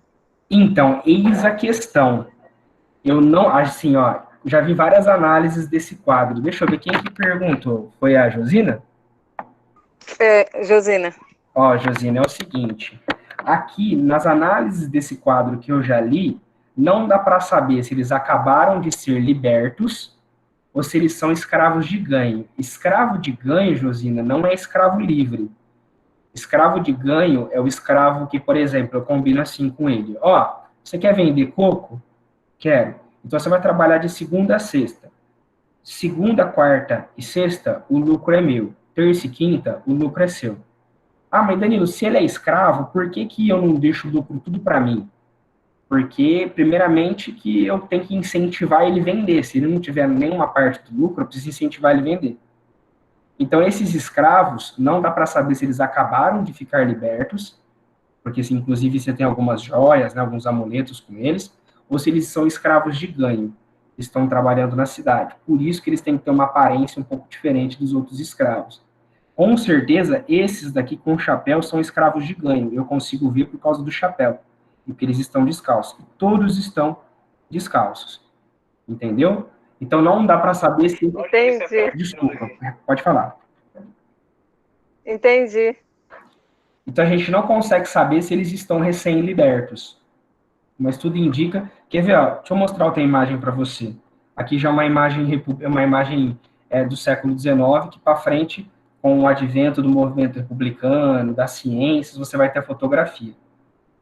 Então, eis a questão. Eu não, assim, ó, já vi várias análises desse quadro. Deixa eu ver quem que perguntou. Foi a Josina? Josina. Ó, Josina, é o seguinte. Aqui, nas análises desse quadro que eu já li, não dá para saber se eles acabaram de ser libertos ou se eles são escravos de ganho. Escravo de ganho, Josina, não é escravo livre. Escravo de ganho é o escravo que, por exemplo, eu combino assim com ele. Ó, você quer vender coco? Quero. Então você vai trabalhar de segunda a sexta. Segunda, quarta e sexta, o lucro é meu. Terça e quinta, o lucro é seu. Mas Danilo, se ele é escravo, por que que eu não deixo o lucro tudo para mim? Porque, primeiramente, que eu tenho que incentivar ele a vender. Se ele não tiver nenhuma parte do lucro, eu preciso incentivar ele a vender. Então, esses escravos, não dá para saber se eles acabaram de ficar libertos, porque, assim, inclusive, você tem algumas joias, né, alguns amuletos com eles, ou se eles são escravos de ganho, estão trabalhando na cidade. Por isso que eles têm que ter uma aparência um pouco diferente dos outros escravos. Com certeza, esses daqui com chapéu são escravos de ganho. Eu consigo ver por causa do chapéu. E porque eles estão descalços. Todos estão descalços. Entendeu? Então não dá para saber se... Entendi. Desculpa, pode falar. Entendi. Então a gente não consegue saber se eles estão recém-libertos. Mas tudo indica... Quer ver, ó, deixa eu mostrar outra imagem para você. Aqui já é uma imagem do século XIX, que para frente, com o advento do movimento republicano, das ciências, você vai ter a fotografia.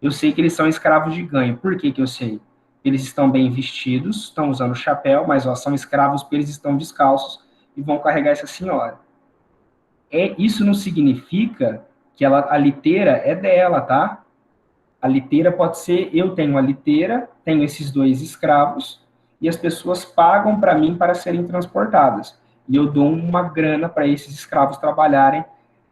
Eu sei que eles são escravos de ganho. Por que que eu sei? Eles estão bem vestidos, estão usando chapéu, mas ó, são escravos porque eles estão descalços e vão carregar essa senhora. Isso não significa que a liteira é dela, tá? A liteira pode ser, eu tenho a liteira, tenho esses dois escravos, e as pessoas pagam para mim para serem transportadas. E eu dou uma grana para esses escravos trabalharem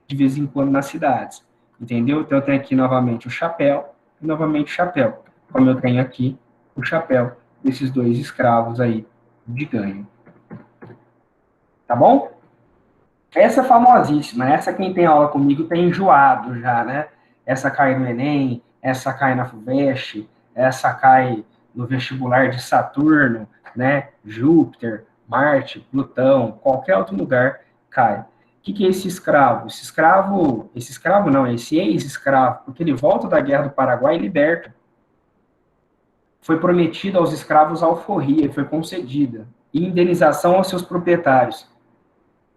de vez em quando nas cidades. Entendeu? Então eu tenho aqui novamente o chapéu, e novamente o chapéu. Como eu tenho aqui o chapéu desses dois escravos aí de ganho. Tá bom? Essa é famosíssima, essa quem tem aula comigo tem enjoado já, né? Essa cai no Enem, essa cai na FUVEST, essa cai no vestibular de Saturno, né? Júpiter, Marte, Plutão, qualquer outro lugar cai. O que é esse escravo? Esse escravo não, esse ex-escravo, porque ele volta da Guerra do Paraguai e liberta. Foi prometido aos escravos alforria, foi concedida, e indenização aos seus proprietários.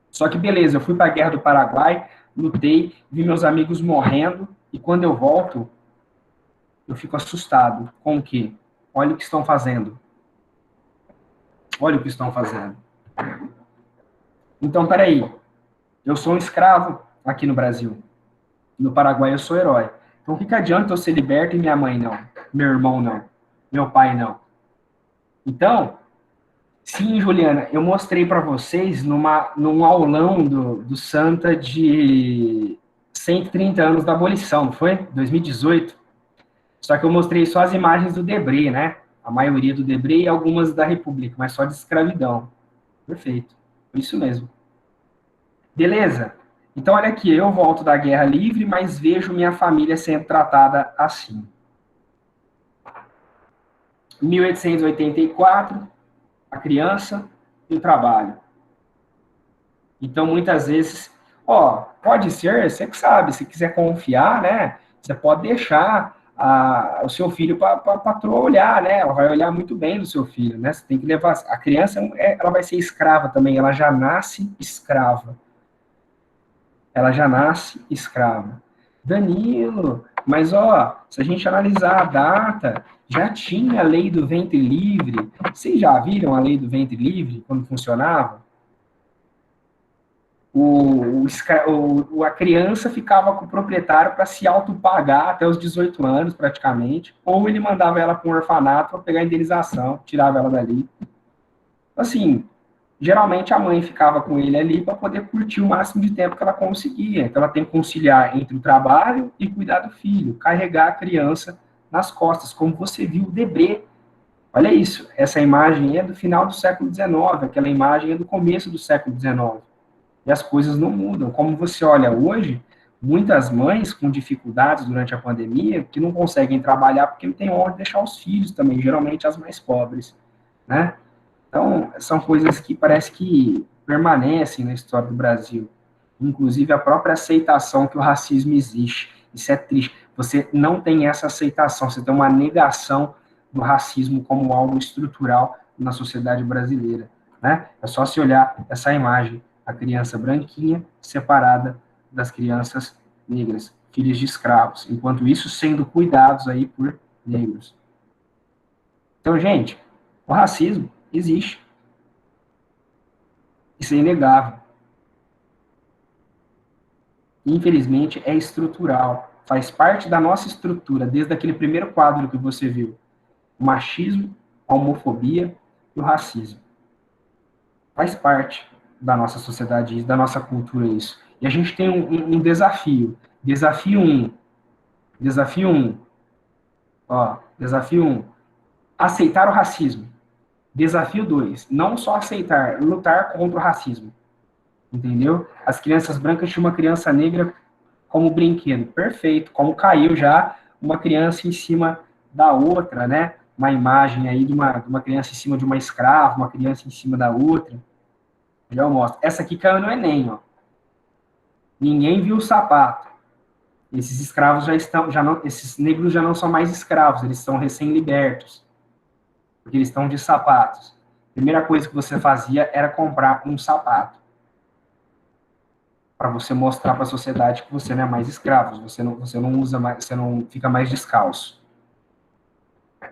Só que beleza, eu fui para a Guerra do Paraguai, lutei, vi meus amigos morrendo, e quando eu volto, eu fico assustado. Com o quê? Olha o que estão fazendo. Olha o que estão fazendo. Então, peraí. Eu sou um escravo aqui no Brasil. No Paraguai eu sou herói. Então, o que adianta eu ser liberto e minha mãe não? Meu irmão não? Meu pai não? Então, sim, Juliana, eu mostrei para vocês num aulão do Santa de 130 anos da abolição, não foi? 2018. Só que eu mostrei só as imagens do Debré, né? A maioria do Debré e algumas da República, mas só de escravidão. Perfeito. Isso mesmo. Beleza? Então, olha aqui, eu volto da Guerra Livre, mas vejo minha família sendo tratada assim. 1884, a criança e o trabalho. Então, muitas vezes, pode ser, você que sabe, se quiser confiar, né, você pode deixar o seu filho para a patroa olhar, né, ela vai olhar muito bem do seu filho, né, você tem que levar, a criança, ela vai ser escrava também, ela já nasce escrava. Ela já nasce escrava. Danilo, mas se a gente analisar a data, já tinha a lei do ventre livre. Vocês já viram a lei do ventre livre, como funcionava? A criança ficava com o proprietário para se autopagar até os 18 anos, praticamente, ou ele mandava ela para um orfanato para pegar a indenização, tirava ela dali. Assim, geralmente a mãe ficava com ele ali para poder curtir o máximo de tempo que ela conseguia. Então ela tem que conciliar entre o trabalho e cuidar do filho, carregar a criança nas costas, como você viu o Debré. Olha isso, essa imagem é do final do século XIX, aquela imagem é do começo do século XIX. E as coisas não mudam. Como você olha hoje, muitas mães com dificuldades durante a pandemia, que não conseguem trabalhar porque não tem onde deixar os filhos também, geralmente as mais pobres, né? Então, são coisas que parece que permanecem na história do Brasil. Inclusive, a própria aceitação que o racismo existe. Isso é triste. Você não tem essa aceitação, você tem uma negação do racismo como algo estrutural na sociedade brasileira, né? É só se olhar essa imagem, a criança branquinha separada das crianças negras, filhas de escravos, enquanto isso sendo cuidados aí por negros. Então, gente, o racismo existe. Isso é inegável. Infelizmente, é estrutural. Faz parte da nossa estrutura, desde aquele primeiro quadro que você viu. O machismo, a homofobia e o racismo. Faz parte da nossa sociedade, da nossa cultura isso. E a gente tem um desafio. Desafio 1. Desafio 1. Desafio 1. Aceitar o racismo. Desafio 2, não só aceitar, lutar contra o racismo. Entendeu? As crianças brancas tinham uma criança negra como brinquedo. Perfeito. Como caiu já uma criança em cima da outra, né? Uma imagem aí de uma criança em cima de uma escrava, uma criança em cima da outra. Já eu mostro. Essa aqui caiu no Enem, ó. Ninguém viu o sapato. Esses escravos já não, esses negros já não são mais escravos, eles são recém-libertos. Porque eles estão de sapatos. A primeira coisa que você fazia era comprar um sapato. Para você mostrar para a sociedade que você não é mais escravo, você não usa mais, você não fica mais descalço.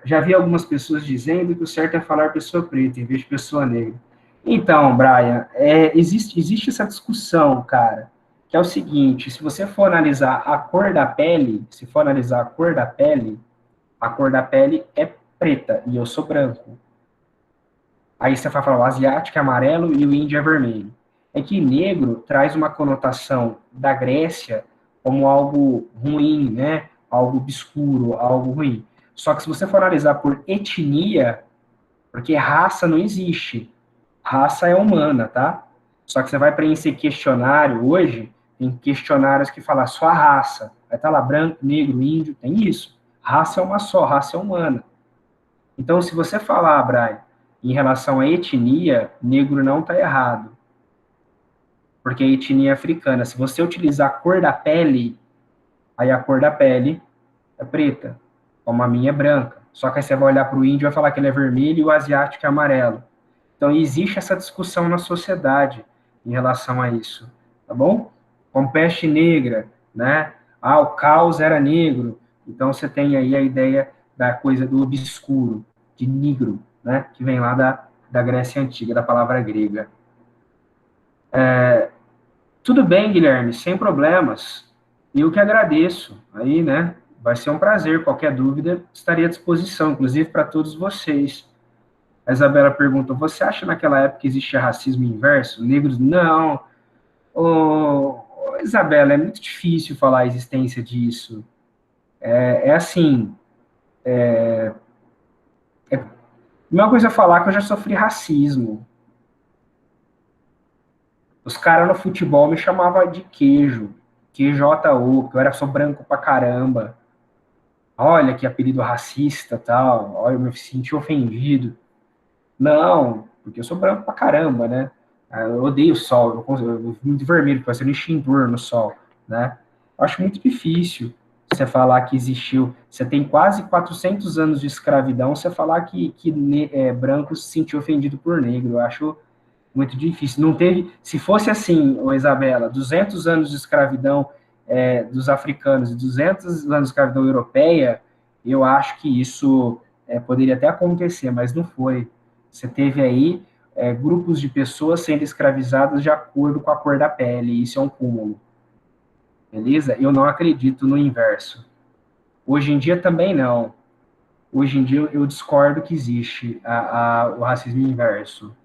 Já vi algumas pessoas dizendo que o certo é falar pessoa preta em vez de pessoa negra. Então, Brian, existe essa discussão, cara, que é o seguinte: se você for analisar a cor da pele, se for analisar a cor da pele é preta e eu sou branco. Aí você vai falar o asiático é amarelo e o índio é vermelho. É que negro traz uma conotação da Grécia como algo ruim, né? Algo obscuro, algo ruim. Só que se você for analisar por etnia, porque raça não existe. Raça é humana, tá? Só que você vai preencher questionário hoje, tem questionários que falam só a raça. Vai estar lá branco, negro, índio, tem isso. Raça é uma só, raça é humana. Então, se você falar, Brian, em relação à etnia, negro não está errado. Porque a etnia é africana. Se você utilizar a cor da pele, aí a cor da pele é preta, como a minha é branca. Só que aí você vai olhar para o índio e vai falar que ele é vermelho e o asiático é amarelo. Então, existe essa discussão na sociedade em relação a isso, tá bom? Como peste negra, né? Ah, o caos era negro. Então, você tem aí a ideia da coisa do obscuro, de negro, né? Que vem lá da Grécia Antiga, da palavra grega. Tudo bem, Guilherme, sem problemas. Eu que agradeço. Aí, né? Vai ser um prazer. Qualquer dúvida, estarei à disposição, inclusive para todos vocês. A Isabela pergunta: você acha naquela época que existia racismo inverso? Negros? Não. Isabela, é muito difícil falar a existência disso. É assim. Uma coisa é falar que eu já sofri racismo. Os caras no futebol me chamavam de queijo. QJO, porque sou branco pra caramba. Olha que apelido racista tal. Olha, eu me senti ofendido. Não, porque eu sou branco pra caramba, né? Eu odeio o sol, eu fico muito vermelho, parecendo extintor no sol, né? Eu acho muito difícil você falar que existiu. Você tem quase 400 anos de escravidão, você falar que branco se sentiu ofendido por negro. Eu acho muito difícil. Não teve. Se fosse assim, ô Isabela, 200 anos de escravidão dos africanos e 200 anos de escravidão europeia, eu acho que isso poderia até acontecer, mas não foi. Você teve aí grupos de pessoas sendo escravizadas de acordo com a cor da pele. Isso é um cúmulo. Beleza? Eu não acredito no inverso. Hoje em dia também não. Hoje em dia eu discordo que existe o racismo inverso.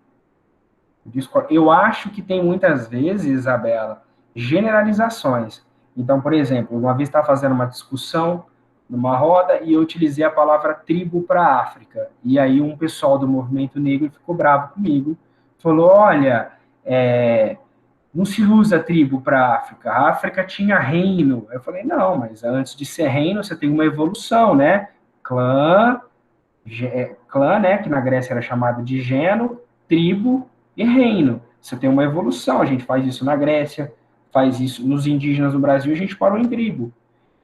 Eu acho que tem muitas vezes, Isabela, generalizações. Então, por exemplo, uma vez estava fazendo uma discussão numa roda e eu utilizei a palavra tribo para África. E aí um pessoal do movimento negro ficou bravo comigo, falou: olha, não se usa tribo para África. A África tinha reino. Eu falei: não, mas antes de ser reino você tem uma evolução, né? Clã, né, que na Grécia era chamado de gênero, tribo e reino. Você tem uma evolução, a gente faz isso na Grécia, faz isso nos indígenas do Brasil, a gente parou em tribo.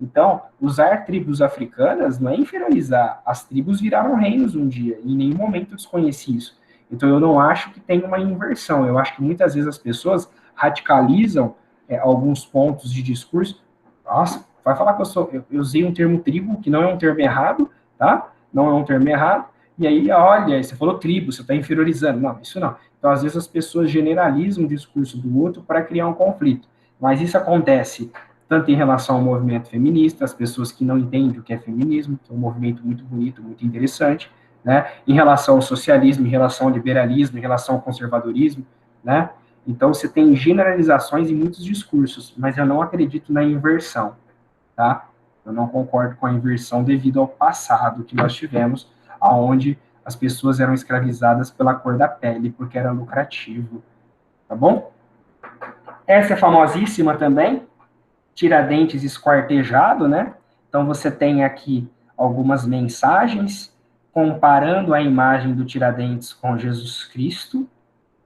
Então, usar tribos africanas não é inferiorizar. As tribos viraram reinos um dia, e em nenhum momento eu desconheci isso. Então, eu não acho que tem uma inversão. Eu acho que muitas vezes as pessoas radicalizam alguns pontos de discurso. Nossa, vai falar que eu usei um termo tribo, que não é um termo errado, tá? Não é um termo errado, e aí, olha, você falou tribo, você está inferiorizando. Não, isso não. Então, às vezes, as pessoas generalizam o discurso do outro para criar um conflito. Mas isso acontece tanto em relação ao movimento feminista, as pessoas que não entendem o que é feminismo, que é um movimento muito bonito, muito interessante, né? Em relação ao socialismo, em relação ao liberalismo, em relação ao conservadorismo, né? Então, você tem generalizações em muitos discursos, mas eu não acredito na inversão, tá? Eu não concordo com a inversão devido ao passado que nós tivemos, onde as pessoas eram escravizadas pela cor da pele, porque era lucrativo, tá bom? Essa é famosíssima também, Tiradentes esquartejado, né? Então você tem aqui algumas mensagens comparando a imagem do Tiradentes com Jesus Cristo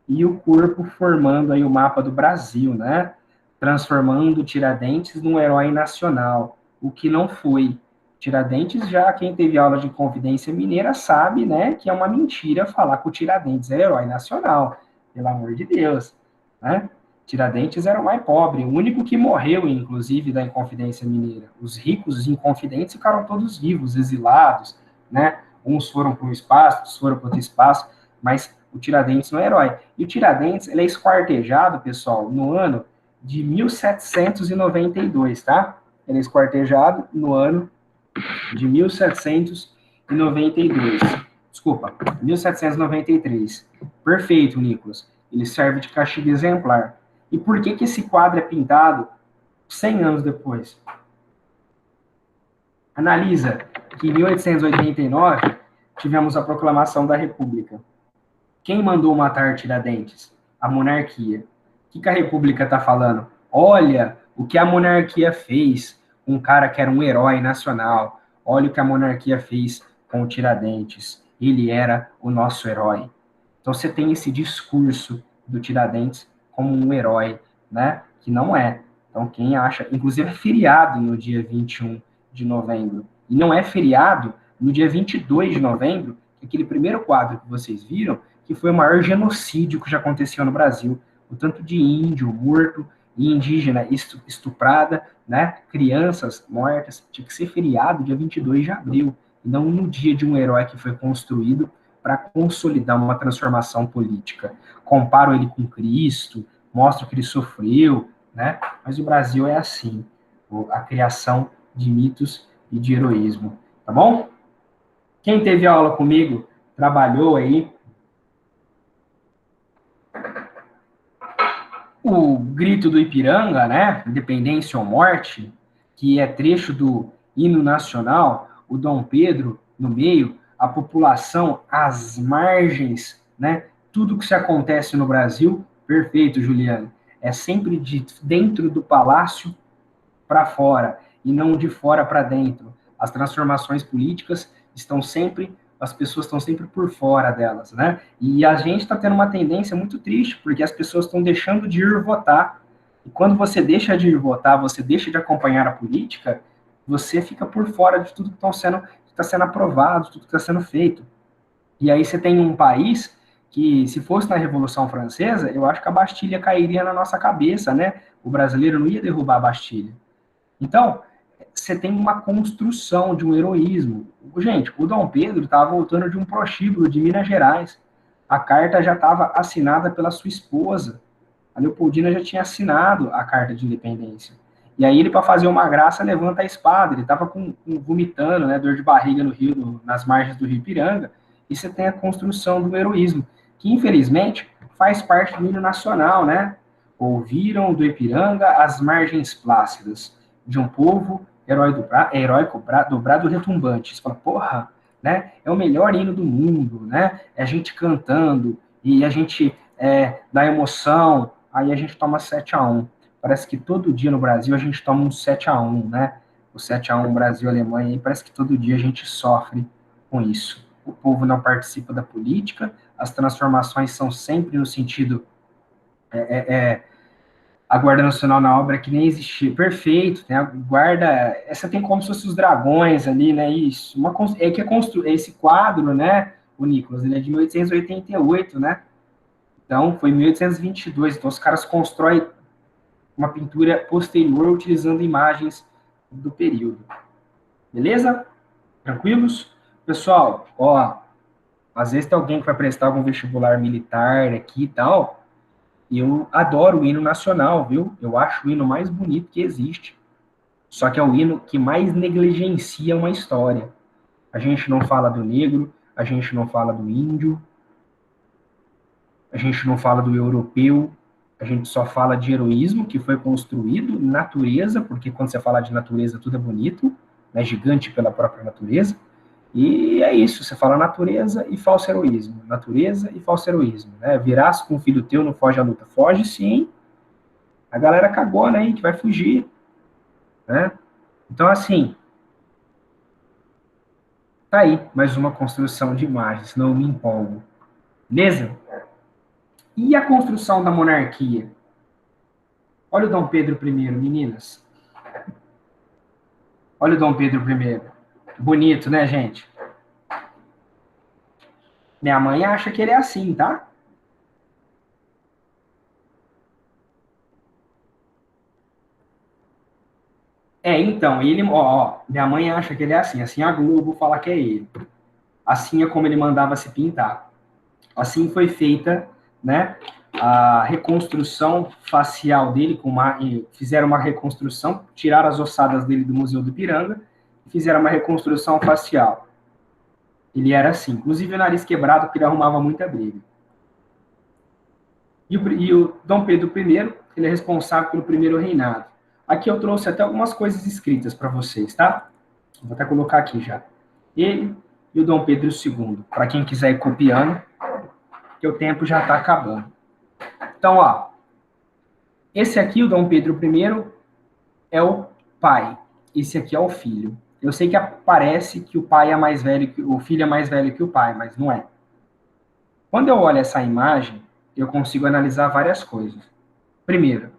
e o corpo formando aí o mapa do Brasil, né? Transformando Tiradentes num herói nacional, o que não foi. Tiradentes, já quem teve aula de Inconfidência Mineira sabe, né, que é uma mentira falar que o Tiradentes é herói nacional, pelo amor de Deus, né? Tiradentes era o mais pobre, o único que morreu, inclusive, da Inconfidência Mineira. Os ricos inconfidentes ficaram todos vivos, exilados, né? Uns foram para um espaço, outros foram para outro espaço, mas o Tiradentes não é herói. E o Tiradentes, ele é esquartejado, pessoal, no ano de 1792, tá? Ele é esquartejado no ano de 1792. Desculpa, 1793. Perfeito, Nicolas. Ele serve de castigo exemplar. E por que esse quadro é pintado 100 anos depois? Analisa que em 1889 tivemos a proclamação da República. Quem mandou matar Tiradentes? A monarquia. O que a República está falando? Olha o que a monarquia fez com um cara que era um herói nacional. Olha o que a monarquia fez com o Tiradentes. Ele era o nosso herói. Então você tem esse discurso do Tiradentes como um herói, né? Que não é. Então quem acha, inclusive é feriado no dia 21 de novembro. E não é feriado no dia 22 de novembro, que aquele primeiro quadro que vocês viram, que foi o maior genocídio que já aconteceu no Brasil. O tanto de índio morto e indígena estuprada, né? Crianças mortas. Tinha que ser feriado dia 22 de abril, e não no dia de um herói que foi construído para consolidar uma transformação política. Comparo ele com Cristo, mostro que ele sofreu, né? Mas o Brasil é assim, a criação de mitos e de heroísmo, tá bom? Quem teve aula comigo, trabalhou aí o Grito do Ipiranga, né? Independência ou Morte, que é trecho do hino nacional, o Dom Pedro no meio, a população às margens, né? Tudo que se acontece no Brasil, perfeito, Juliano, é sempre de dentro do palácio para fora e não de fora para dentro. As transformações políticas estão sempre, as pessoas estão sempre por fora delas, né? E a gente está tendo uma tendência muito triste, porque as pessoas estão deixando de ir votar. E quando você deixa de ir votar, você deixa de acompanhar a política, você fica por fora de tudo que está sendo aprovado, tudo que está sendo feito. E aí você tem um país que, se fosse na Revolução Francesa, eu acho que a Bastilha cairia na nossa cabeça, né? O brasileiro não ia derrubar a Bastilha. Então, você tem uma construção de um heroísmo. Gente, o Dom Pedro estava voltando de um prostíbulo de Minas Gerais. A carta já estava assinada pela sua esposa. A Leopoldina já tinha assinado a carta de independência. E aí ele, para fazer uma graça, levanta a espada. Ele estava vomitando, né, dor de barriga no rio, nas margens do Rio Ipiranga. E você tem a construção do heroísmo, que infelizmente faz parte do hino nacional, né? Ouviram do Ipiranga as margens plácidas de um povo heróico, dobrado retumbante. Você fala, porra, né? É o melhor hino do mundo, né? É a gente cantando e a gente dá emoção, aí a gente toma 7-1. Parece que todo dia no Brasil a gente toma um 7-1, né? O 7-1 Brasil-Alemanha, parece que todo dia a gente sofre com isso. O povo não participa da política, as transformações são sempre no sentido a Guarda Nacional na obra que nem existia. Perfeito, né? A guarda, essa tem como se fossem os dragões ali, né? Isso. Esse quadro, né, o Nicolas, ele é de 1888, né? Então, foi em 1822. Então, os caras constroem uma pintura posterior utilizando imagens do período. Beleza? Tranquilos? Pessoal, ó, às vezes tem alguém que vai prestar algum vestibular militar aqui e tal. Eu adoro o hino nacional, viu? Eu acho o hino mais bonito que existe. Só que é o hino que mais negligencia uma história. A gente não fala do negro, a gente não fala do índio, a gente não fala do europeu, a gente só fala de heroísmo que foi construído, natureza, porque quando você fala de natureza tudo é bonito, né? Gigante pela própria natureza. E é isso, você fala natureza e falso heroísmo. Natureza e falso heroísmo. Né? Virás com um filho teu, não foge à luta. Foge sim. A galera cagona aí, que vai fugir. Né? Então, assim, tá aí mais uma construção de imagens, não me empolgo. Beleza? E a construção da monarquia? Olha o Dom Pedro I, meninas. Olha o Dom Pedro I. Bonito, né, gente? Minha mãe acha que ele é assim, tá? Então, ele, minha mãe acha que ele é assim a Globo fala que é ele. Assim é como ele mandava se pintar. Assim foi feita, né, a reconstrução facial dele, fizeram uma reconstrução, tiraram as ossadas dele do Museu do Ipiranga e fizeram uma reconstrução facial. Ele era assim, inclusive o nariz quebrado, porque ele arrumava muita briga. E o Dom Pedro I, ele é responsável pelo primeiro reinado. Aqui eu trouxe até algumas coisas escritas para vocês, tá? Vou até colocar aqui já. Ele e o Dom Pedro II, para quem quiser ir copiando, que o tempo já está acabando. Então, ó, esse aqui, o Dom Pedro I, é o pai. Esse aqui é o filho. Eu sei que parece que o pai é mais velho, o filho é mais velho que o pai, mas não é. Quando eu olho essa imagem, eu consigo analisar várias coisas. Primeiro,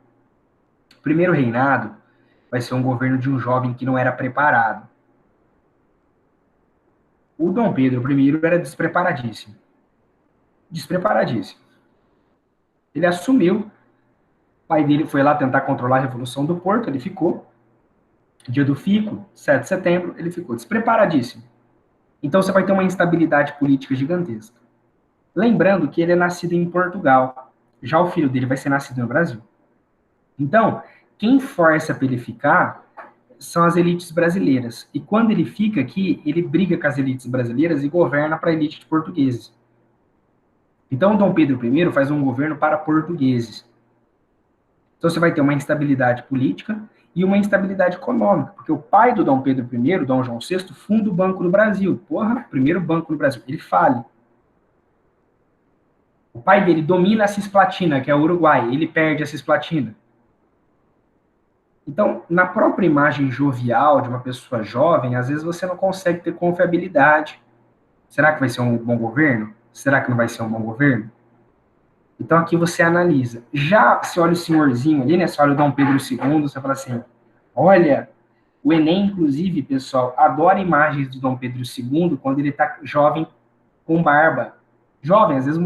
o primeiro reinado vai ser um governo de um jovem que não era preparado. O Dom Pedro I era despreparadíssimo. Despreparadíssimo. Ele assumiu, o pai dele foi lá tentar controlar a Revolução do Porto, ele ficou. Dia do Fico, 7 de setembro, ele ficou despreparadíssimo. Então você vai ter uma instabilidade política gigantesca. Lembrando que ele é nascido em Portugal. Já o filho dele vai ser nascido no Brasil. Então, quem força para ele ficar são as elites brasileiras. E quando ele fica aqui, ele briga com as elites brasileiras e governa para a elite de portugueses. Então, Dom Pedro I faz um governo para portugueses. Então, você vai ter uma instabilidade política e uma instabilidade econômica, porque o pai do Dom Pedro I, Dom João VI, funda o Banco do Brasil. Porra, primeiro banco do Brasil. Ele fale. O pai dele domina a Cisplatina, que é o Uruguai. Ele perde a Cisplatina. Então, na própria imagem jovial de uma pessoa jovem, às vezes você não consegue ter confiabilidade. Será que vai ser um bom governo? Será que não vai ser um bom governo? Então, aqui você analisa. Já se olha o senhorzinho ali, né? Você olha o Dom Pedro II, você fala assim, olha, o Enem, inclusive, pessoal, adora imagens do Dom Pedro II quando ele está jovem com barba. Jovem, às vezes,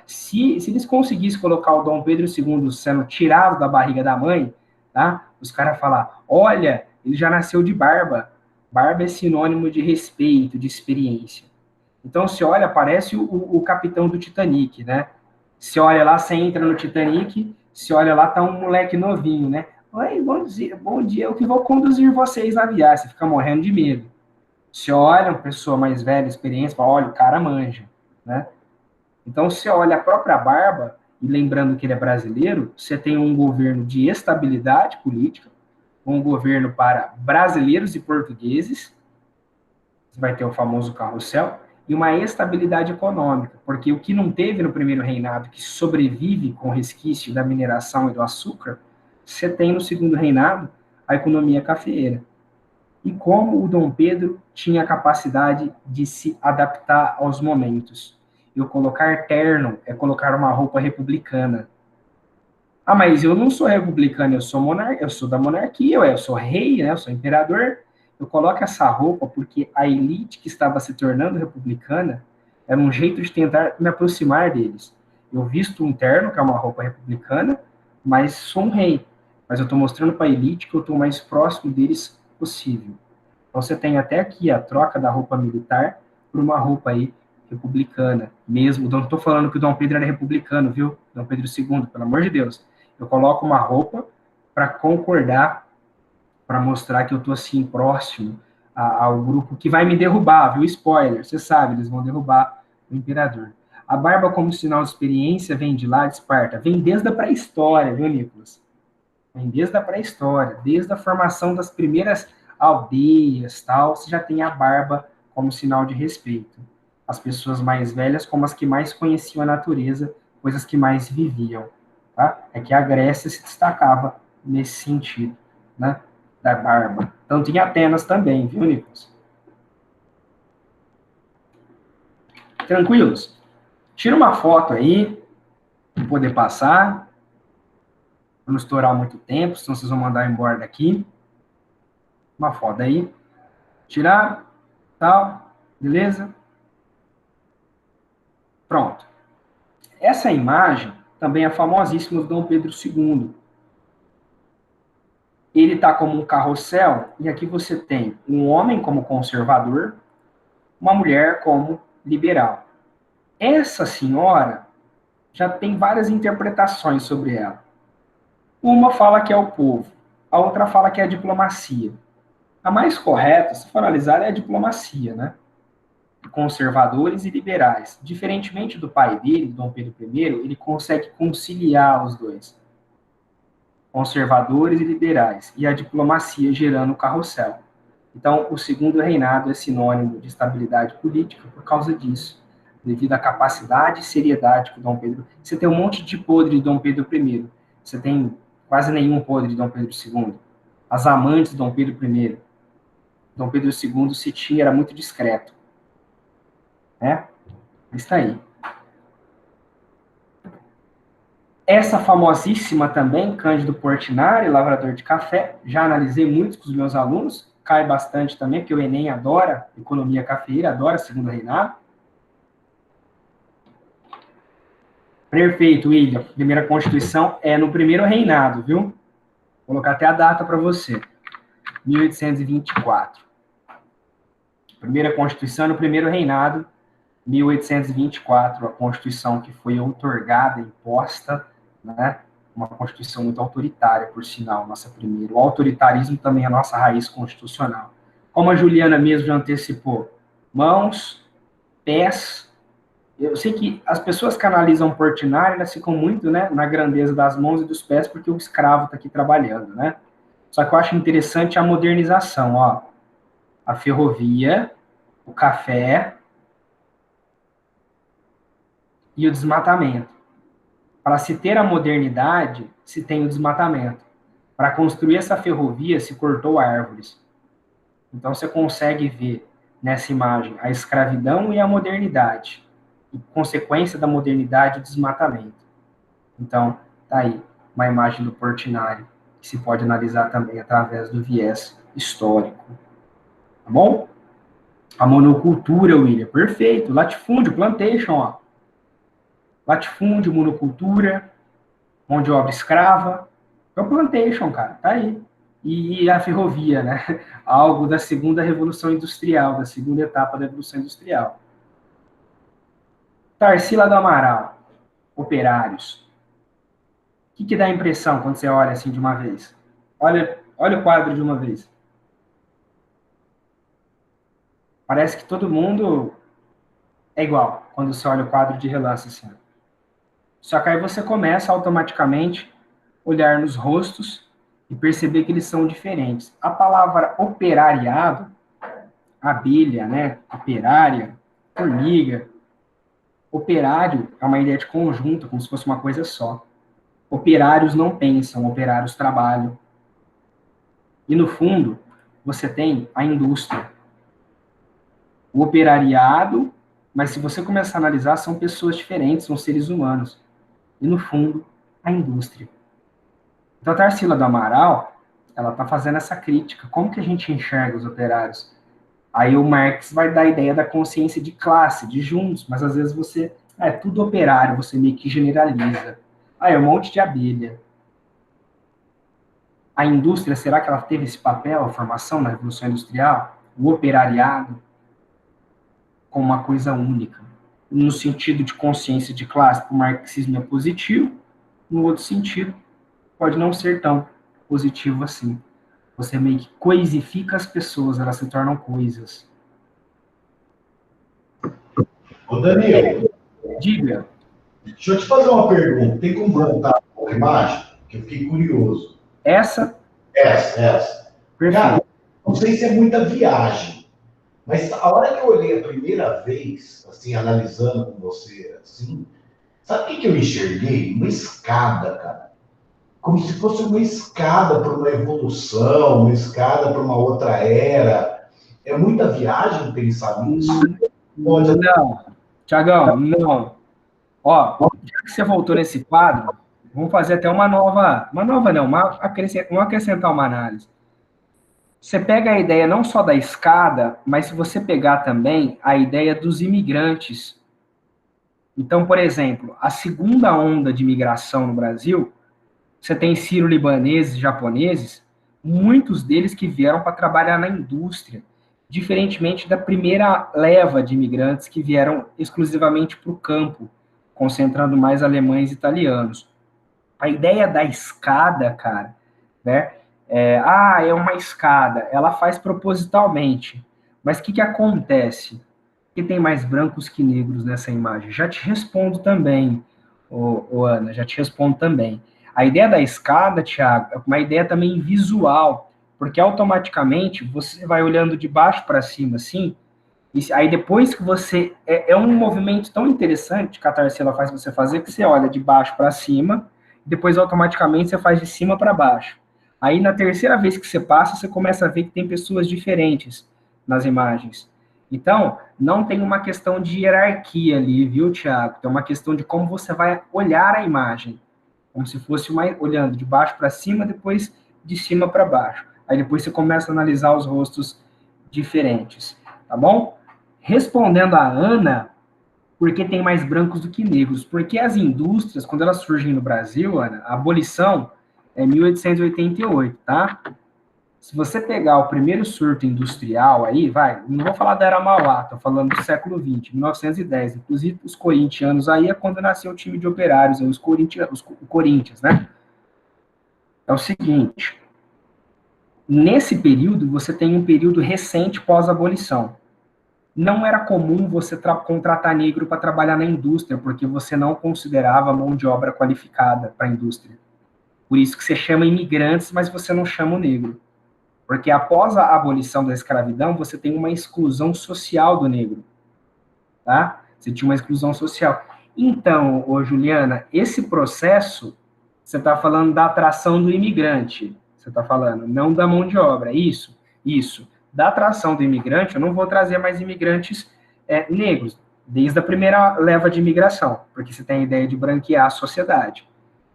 se eles conseguissem colocar o Dom Pedro II sendo tirado da barriga da mãe, tá? Os caras falam, olha, ele já nasceu de barba. Barba é sinônimo de respeito, de experiência. Então, se olha, parece o capitão do Titanic, né? Se olha lá, você entra no Titanic, se olha lá, tá um moleque novinho, né? Oi, bom dia, eu que vou conduzir vocês na viagem. Você fica morrendo de medo. Se olha, uma pessoa mais velha, experiência, fala, olha, o cara manja, né? Então, se olha a própria barba, e lembrando que ele é brasileiro, você tem um governo de estabilidade política, um governo para brasileiros e portugueses, você vai ter o famoso carrossel, e uma estabilidade econômica, porque o que não teve no primeiro reinado, que sobrevive com o resquício da mineração e do açúcar, você tem no segundo reinado a economia cafeeira. E como o Dom Pedro tinha a capacidade de se adaptar aos momentos. Eu colocar terno é colocar uma roupa republicana. Ah, mas eu não sou republicano, eu sou monarca, eu sou da monarquia, eu sou rei, né? Eu sou imperador. Eu coloco essa roupa porque a elite que estava se tornando republicana era um jeito de tentar me aproximar deles. Eu visto um terno, que é uma roupa republicana, mas sou um rei. Mas eu estou mostrando para a elite que eu estou mais próximo deles possível. Então você tem até aqui a troca da roupa militar por uma roupa aí republicana. Mesmo, não estou falando que o Dom Pedro era republicano, viu? Dom Pedro II, pelo amor de Deus. Eu coloco uma roupa para concordar, para mostrar que eu estou assim próximo ao grupo que vai me derrubar, viu? Spoiler, você sabe, eles vão derrubar o imperador. A barba como sinal de experiência vem de lá, de Esparta, vem desde a pré-história, viu, Nicolas? Vem desde a pré-história, desde a formação das primeiras aldeias, tal, você já tem a barba como sinal de respeito. As pessoas mais velhas como as que mais conheciam a natureza, coisas que mais viviam. Tá? É que a Grécia se destacava nesse sentido, né? Da barba. Tanto em Atenas também, viu, Nicolas? Tranquilos? Tira uma foto aí, para poder passar, para não estourar muito tempo, senão vocês vão mandar embora daqui. Uma foto aí. Tirar, tal, beleza? Pronto. Essa imagem também é famosíssima do Dom Pedro II. Ele está como um carrossel, e aqui você tem um homem como conservador, uma mulher como liberal. Essa senhora já tem várias interpretações sobre ela. Uma fala que é o povo, a outra fala que é a diplomacia. A mais correta, se for analisar, é a diplomacia, né? Conservadores e liberais. Diferentemente do pai dele, Dom Pedro I, ele consegue conciliar os dois. Conservadores e liberais. E a diplomacia gerando o carrossel. Então, o segundo reinado é sinônimo de estabilidade política por causa disso. Devido à capacidade e seriedade que o Dom Pedro... Você tem um monte de podre de Dom Pedro I. Você tem quase nenhum podre de Dom Pedro II. As amantes de Dom Pedro I. Dom Pedro II, se tinha, era muito discreto. Né? Está aí. Essa famosíssima também, Cândido Portinari, lavrador de café, já analisei muito com os meus alunos, cai bastante também, porque o Enem adora economia cafeeira, adora segundo reinado. Perfeito, William. Primeira Constituição é no primeiro reinado, viu? Vou colocar até a data para você. 1824. Primeira Constituição no primeiro reinado, 1824, a Constituição que foi outorgada, imposta, né? Uma Constituição muito autoritária, por sinal, nossa primeira. O autoritarismo também é a nossa raiz constitucional. Como a Juliana mesmo já antecipou, mãos, pés. Eu sei que as pessoas que analisam Portinari, elas ficam muito, né, na grandeza das mãos e dos pés, porque o escravo está aqui trabalhando, né? Só que eu acho interessante a modernização, ó. A ferrovia, o café e o desmatamento. Para se ter a modernidade, se tem o desmatamento. Para construir essa ferrovia, se cortou árvores. Então, você consegue ver nessa imagem a escravidão e a modernidade. E consequência da modernidade, o desmatamento. Então, tá aí uma imagem do Portinari, que se pode analisar também através do viés histórico. Tá bom? A monocultura, William, perfeito. Latifúndio, plantation, ó. Latifúndio, monocultura, mão de obra escrava. É o plantation, cara, tá aí. E a ferrovia, né? Algo da segunda revolução industrial, da segunda etapa da revolução industrial. Tarsila do Amaral, operários. O que dá a impressão quando você olha assim de uma vez? Olha o quadro de uma vez. Parece que todo mundo é igual quando você olha o quadro de relance assim. Só que aí você começa automaticamente a olhar nos rostos e perceber que eles são diferentes. A palavra operariado, abelha, né? Operária, formiga. Operário é uma ideia de conjunto, como se fosse uma coisa só. Operários não pensam, operários trabalham. E no fundo, você tem a indústria. O operariado, mas se você começar a analisar, são pessoas diferentes, são seres humanos. E no fundo, a indústria. Então a Tarsila do Amaral, ela está fazendo essa crítica. Como que a gente enxerga os operários? Aí o Marx vai dar a ideia da consciência de classe, de juntos, mas às vezes você, é tudo operário, você meio que generaliza. É um monte de abelha. A indústria, será que ela teve esse papel, a formação na Revolução Industrial? O operariado? Como uma coisa única. No sentido de consciência de classe, o marxismo é positivo, no outro sentido, pode não ser tão positivo assim. Você meio que coisifica as pessoas, elas se tornam coisas. Ô, Danilo. Diga. Deixa eu te fazer uma pergunta. Tem como voltar um pouco a imagem? Que eu fiquei curioso. Essa? Essa. Perfeito. Cara, não sei se é muita viagem, Mas a hora que eu olhei a primeira vez, assim, analisando com você, assim, sabe o que eu enxerguei? Uma escada, cara. Como se fosse uma escada para uma evolução, uma escada para uma outra era. É muita viagem pensar nisso? Pode. Não, Tiagão, não. Ó, já que você voltou nesse quadro, vamos fazer até uma nova não, vamos acrescentar uma análise. Você pega a ideia não só da escada, mas se você pegar também a ideia dos imigrantes. Então, por exemplo, a segunda onda de imigração no Brasil, você tem sírio-libaneses, japoneses, muitos deles que vieram para trabalhar na indústria, diferentemente da primeira leva de imigrantes que vieram exclusivamente para o campo, concentrando mais alemães e italianos. A ideia da escada, cara, né? É uma escada, ela faz propositalmente. Mas o que acontece? Que tem mais brancos que negros nessa imagem? Já te respondo também, Ana, já te respondo também. A ideia da escada, Thiago, é uma ideia também visual, porque automaticamente você vai olhando de baixo para cima, assim, e aí depois que você... É um movimento tão interessante que a Tarsila faz você fazer, que você olha de baixo para cima, depois automaticamente você faz de cima para baixo. Aí na terceira vez que você passa, você começa a ver que tem pessoas diferentes nas imagens. Então, não tem uma questão de hierarquia ali, viu, Thiago? Tem uma questão de como você vai olhar a imagem. Como se fosse olhando de baixo para cima, depois de cima para baixo. Aí depois você começa a analisar os rostos diferentes, tá bom? Respondendo a Ana, por que tem mais brancos do que negros? Porque as indústrias, quando elas surgem no Brasil, Ana, a abolição é 1888, tá? Se você pegar o primeiro surto industrial aí, não vou falar da Era Mauá, tô falando do século XX, 1910. Inclusive, os corintianos aí é quando nasceu o time de operários, o Corinthians, né? É o seguinte, nesse período, você tem um período recente pós-abolição. Não era comum você contratar negro para trabalhar na indústria, porque você não considerava mão de obra qualificada para a indústria. Por isso que você chama imigrantes, mas você não chama o negro. Porque após a abolição da escravidão, você tem uma exclusão social do negro. Tá? Você tinha uma exclusão social. Então, Juliana, esse processo, você está falando da atração do imigrante. Você está falando, não da mão de obra. Isso, isso. Da atração do imigrante, eu não vou trazer mais imigrantes negros, desde a primeira leva de imigração, porque você tem a ideia de branquear a sociedade.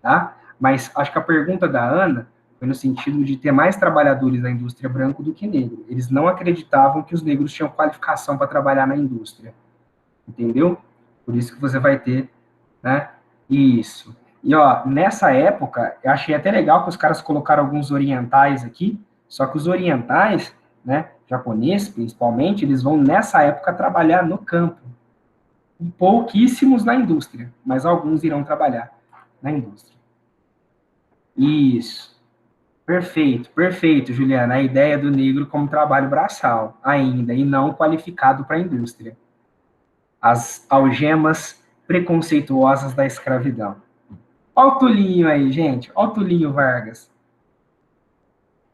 Tá? Mas acho que a pergunta da Ana foi no sentido de ter mais trabalhadores na indústria branco do que negro. Eles não acreditavam que os negros tinham qualificação para trabalhar na indústria. Entendeu? Por isso que você vai ter, né? Isso. E, ó, nessa época, eu achei até legal que os caras colocaram alguns orientais aqui, só que os orientais, né, japoneses principalmente, eles vão nessa época trabalhar no campo. E pouquíssimos na indústria, mas alguns irão trabalhar na indústria. Isso. Perfeito, perfeito, Juliana. A ideia do negro como trabalho braçal, ainda, e não qualificado para a indústria. As algemas preconceituosas da escravidão. Olha o Tulinho aí, gente. Olha o Tulinho Vargas.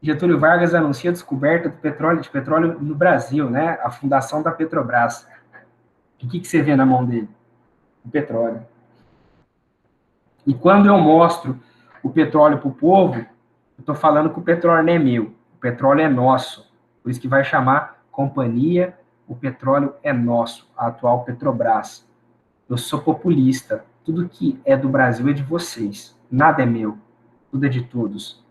Getúlio Vargas anuncia a descoberta de petróleo no Brasil, né? A fundação da Petrobras. O que você vê na mão dele? O petróleo. E quando eu mostro o petróleo para o povo, eu estou falando que o petróleo não é meu. O petróleo é nosso. Por isso que vai chamar Companhia O Petróleo é Nosso, a atual Petrobras. Eu sou populista. Tudo que é do Brasil é de vocês. Nada é meu. Tudo é de todos.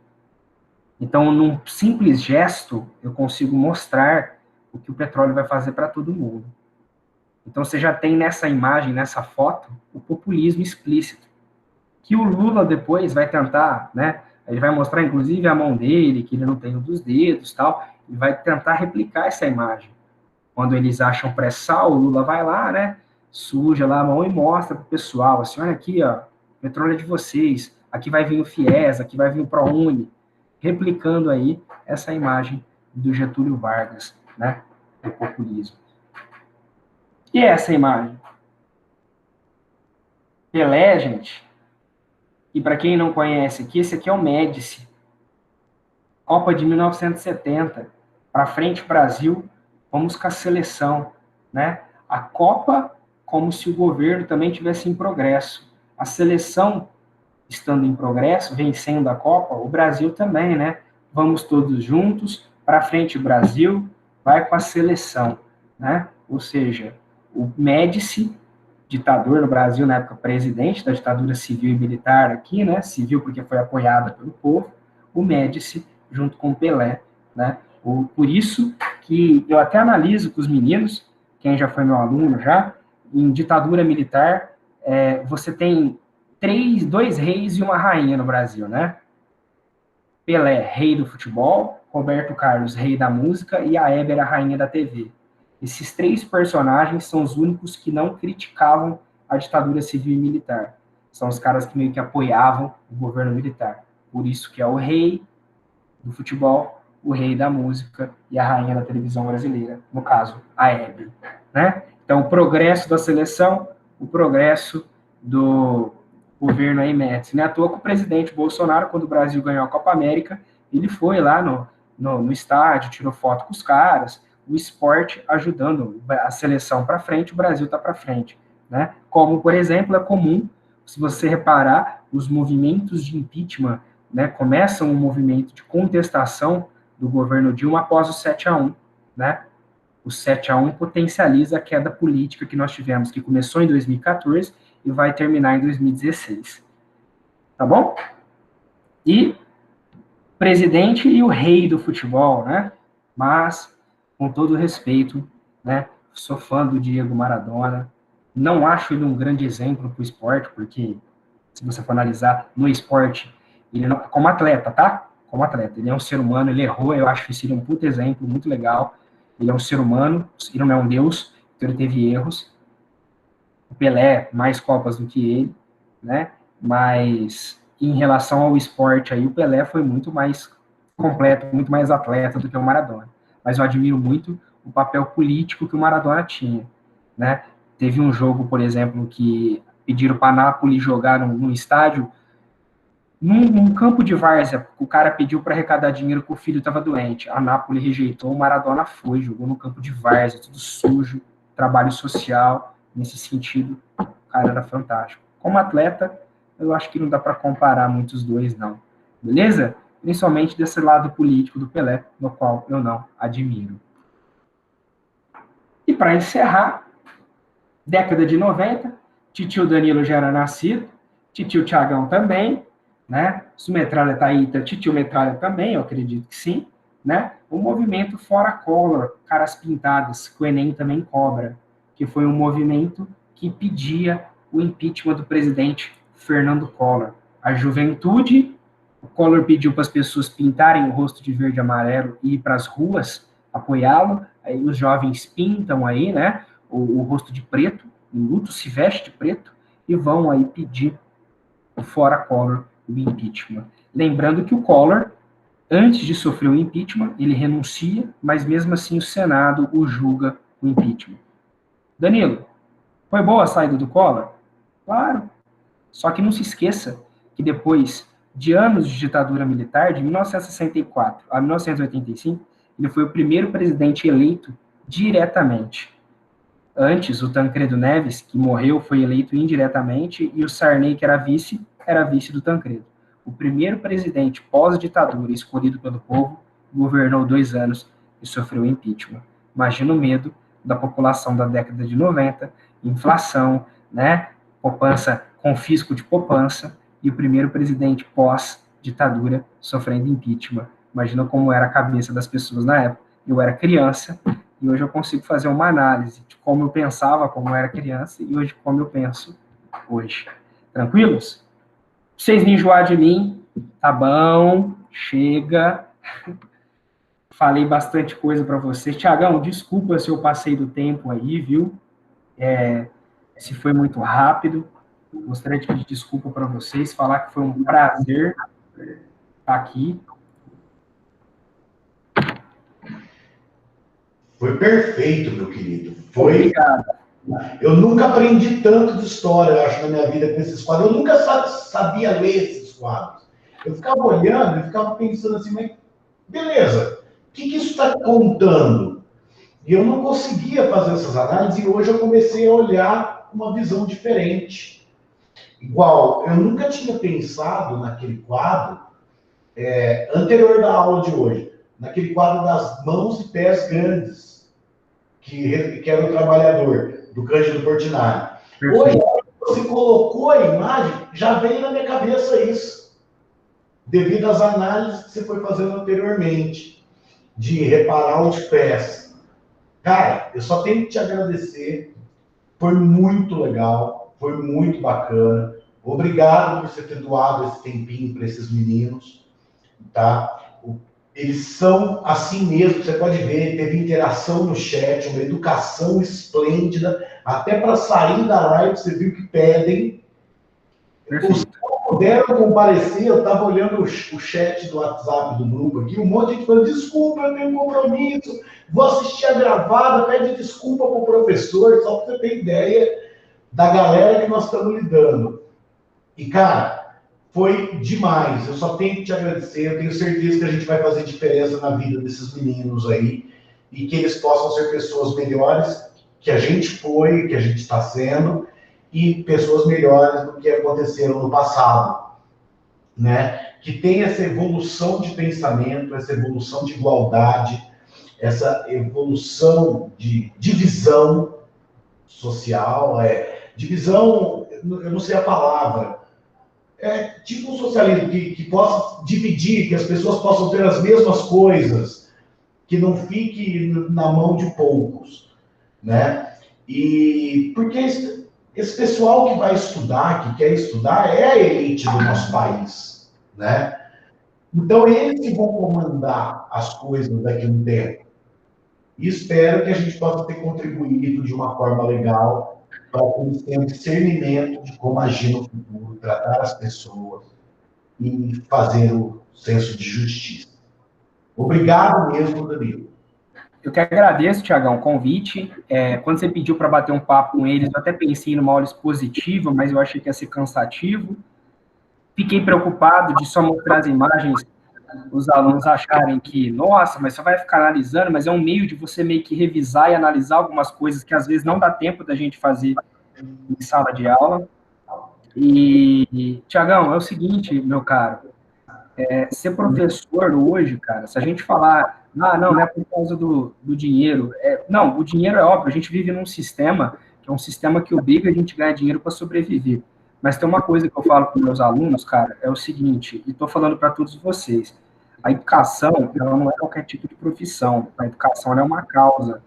Então, num simples gesto, eu consigo mostrar o que o petróleo vai fazer para todo mundo. Então, você já tem nessa imagem, nessa foto, o populismo explícito. Que o Lula depois vai tentar, né? Ele vai mostrar, inclusive, a mão dele, que ele não tem um dos dedos, tal, e vai tentar replicar essa imagem. Quando eles acham pré-sal, o Lula vai lá, né? Suja lá a mão e mostra pro pessoal, assim, olha aqui, ó, petróleo é de vocês, aqui vai vir o FIES, aqui vai vir o ProUni, replicando aí essa imagem do Getúlio Vargas, né? Do populismo. E essa imagem? Pelé, gente, e para quem não conhece aqui, esse aqui é o Médici. Copa de 1970, para frente Brasil, vamos com a seleção, né? A Copa, como se o governo também tivesse em progresso. A seleção, estando em progresso, vencendo a Copa, o Brasil também, né? Vamos todos juntos, para frente o Brasil, vai com a seleção, né? Ou seja, o Médici, ditador no Brasil, na época presidente da ditadura civil e militar aqui, né? Civil porque foi apoiada pelo povo, o Médici junto com o Pelé, né? Por isso que eu até analiso com os meninos, quem já foi meu aluno já, em ditadura militar, você tem dois reis e uma rainha no Brasil, né? Pelé, rei do futebol, Roberto Carlos, rei da música, e a Hebe, a rainha da TV. Esses três personagens são os únicos que não criticavam a ditadura civil e militar. São os caras que meio que apoiavam o governo militar. Por isso que é o rei do futebol, o rei da música e a rainha da televisão brasileira, no caso, a Hebe, né? Então, o progresso da seleção, o progresso do governo aí Médici. Não é à toa que o presidente Bolsonaro, quando o Brasil ganhou a Copa América, ele foi lá no estádio, tirou foto com os caras, o esporte ajudando a seleção para frente, o Brasil está para frente, né? Como, por exemplo, é comum, se você reparar, os movimentos de impeachment, né, começam um movimento de contestação do governo Dilma após o 7-1, né? O 7-1 potencializa a queda política que nós tivemos, que começou em 2014 e vai terminar em 2016. Tá bom? E presidente e o rei do futebol, né? Mas, com todo respeito, né? Sou fã do Diego Maradona. Não acho ele um grande exemplo para o esporte, porque, se você for analisar no esporte, ele não, como atleta, tá? Como atleta. Ele é um ser humano, ele errou, eu acho que seria um puto exemplo, muito legal. Ele é um ser humano, ele não é um deus, então ele teve erros. O Pelé, mais Copas do que ele, né? Mas, em relação ao esporte, aí, o Pelé foi muito mais completo, muito mais atleta do que o Maradona. Mas eu admiro muito o papel político que o Maradona tinha, né? Teve um jogo, por exemplo, que pediram para a Nápoles jogar num estádio, num campo de várzea, o cara pediu para arrecadar dinheiro que o filho estava doente. A Nápoles rejeitou, o Maradona foi, jogou no campo de várzea, tudo sujo, trabalho social, nesse sentido, o cara era fantástico. Como atleta, eu acho que não dá para comparar muito os dois, não. Beleza? Principalmente desse lado político do Pelé, no qual eu não admiro. E para encerrar, década de 90, titio Danilo já era nascido, titio Thiagão também, né? Se o Metralha tá aí, titio Metralha também, eu acredito que sim, né? O movimento Fora Collor, caras pintadas, que o Enem também cobra, que foi um movimento que pedia o impeachment do presidente Fernando Collor. A juventude, o Collor pediu para as pessoas pintarem o rosto de verde e amarelo e ir para as ruas apoiá-lo, aí os jovens pintam aí, né? O rosto de preto, em luto, se veste de preto, e vão aí pedir o Fora Collor, o impeachment. Lembrando que o Collor, antes de sofrer o impeachment, ele renuncia, mas mesmo assim o Senado o julga o impeachment. Danilo, foi boa a saída do Collor? Claro. Só que não se esqueça que depois de anos de ditadura militar, de 1964 a 1985, ele foi o primeiro presidente eleito diretamente. Antes, o Tancredo Neves, que morreu, foi eleito indiretamente, e o Sarney, que era vice do Tancredo. O primeiro presidente pós-ditadura escolhido pelo povo governou 2 anos e sofreu impeachment. Imagina o medo da população da década de 90, inflação, né, poupança, confisco de poupança, e o primeiro presidente pós-ditadura sofrendo impeachment. Imagina como era a cabeça das pessoas na época. Eu era criança, e hoje eu consigo fazer uma análise de como eu pensava como eu era criança, e hoje como eu penso hoje. Tranquilos? Vocês me enjoar de mim, tá bom, chega. Falei bastante coisa para vocês. Tiagão, desculpa se eu passei do tempo aí, viu? Se foi muito rápido. Gostaria de pedir desculpa para vocês, falar que foi um prazer estar aqui. Foi perfeito, meu querido. Foi. Obrigado. Eu nunca aprendi tanto de história, eu acho, na minha vida com esses quadros. Eu nunca sabia ler esses quadros. Eu ficava olhando, eu ficava pensando assim, mas beleza, o que isso está contando? E eu não conseguia fazer essas análises, e hoje eu comecei a olhar com uma visão diferente. Igual, eu nunca tinha pensado naquele quadro, anterior da aula de hoje, naquele quadro das mãos e pés grandes, que era o trabalhador, do Cândido Portinari. Hoje, você colocou a imagem, já veio na minha cabeça isso, devido às análises que você foi fazendo anteriormente, de reparar os pés. Cara, eu só tenho que te agradecer, foi muito legal, foi muito bacana. Obrigado por você ter doado esse tempinho para esses meninos, tá? Eles são assim mesmo, você pode ver, teve interação no chat, uma educação esplêndida, até para sair da live, você viu que pedem. Os que não puderam comparecer, eu estava olhando o chat do WhatsApp do grupo aqui, um monte de gente falando, desculpa, eu tenho um compromisso, vou assistir a gravada, pede desculpa para o professor, só para você ter ideia da galera que nós estamos lidando. E, cara, foi demais. Eu só tenho que te agradecer. Eu tenho certeza que a gente vai fazer diferença na vida desses meninos aí e que eles possam ser pessoas melhores que a gente foi, que a gente está sendo, e pessoas melhores do que aconteceram no passado, né? Que tem essa evolução de pensamento, essa evolução de igualdade, essa evolução de divisão social, divisão, eu não sei a palavra, tipo um socialismo que possa dividir, que as pessoas possam ter as mesmas coisas, que não fique na mão de poucos, né? E porque esse pessoal que vai estudar, que quer estudar, é a elite do nosso país, né? Então, eles que vão comandar as coisas daqui a um tempo. E espero que a gente possa ter contribuído de uma forma legal para que eles tenham discernimento de como agir no futuro, tratar as pessoas e fazer o senso de justiça. Obrigado mesmo, Danilo. Eu que agradeço, Tiagão, o convite. Quando você pediu para bater um papo com eles, eu até pensei numa aula expositiva, mas eu achei que ia ser cansativo. Fiquei preocupado de só mostrar as imagens, os alunos acharem que, nossa, mas só vai ficar analisando, mas é um meio de você meio que revisar e analisar algumas coisas que às vezes não dá tempo da gente fazer em sala de aula. E, Tiagão, é o seguinte, meu caro, ser professor hoje, cara, se a gente falar, não é por causa do dinheiro, não, o dinheiro é óbvio, a gente vive num sistema, que é um sistema que obriga a gente a ganhar dinheiro para sobreviver. Mas tem uma coisa que eu falo para os meus alunos, cara, é o seguinte, e estou falando para todos vocês, a educação, ela não é qualquer tipo de profissão, a educação ela é uma causa.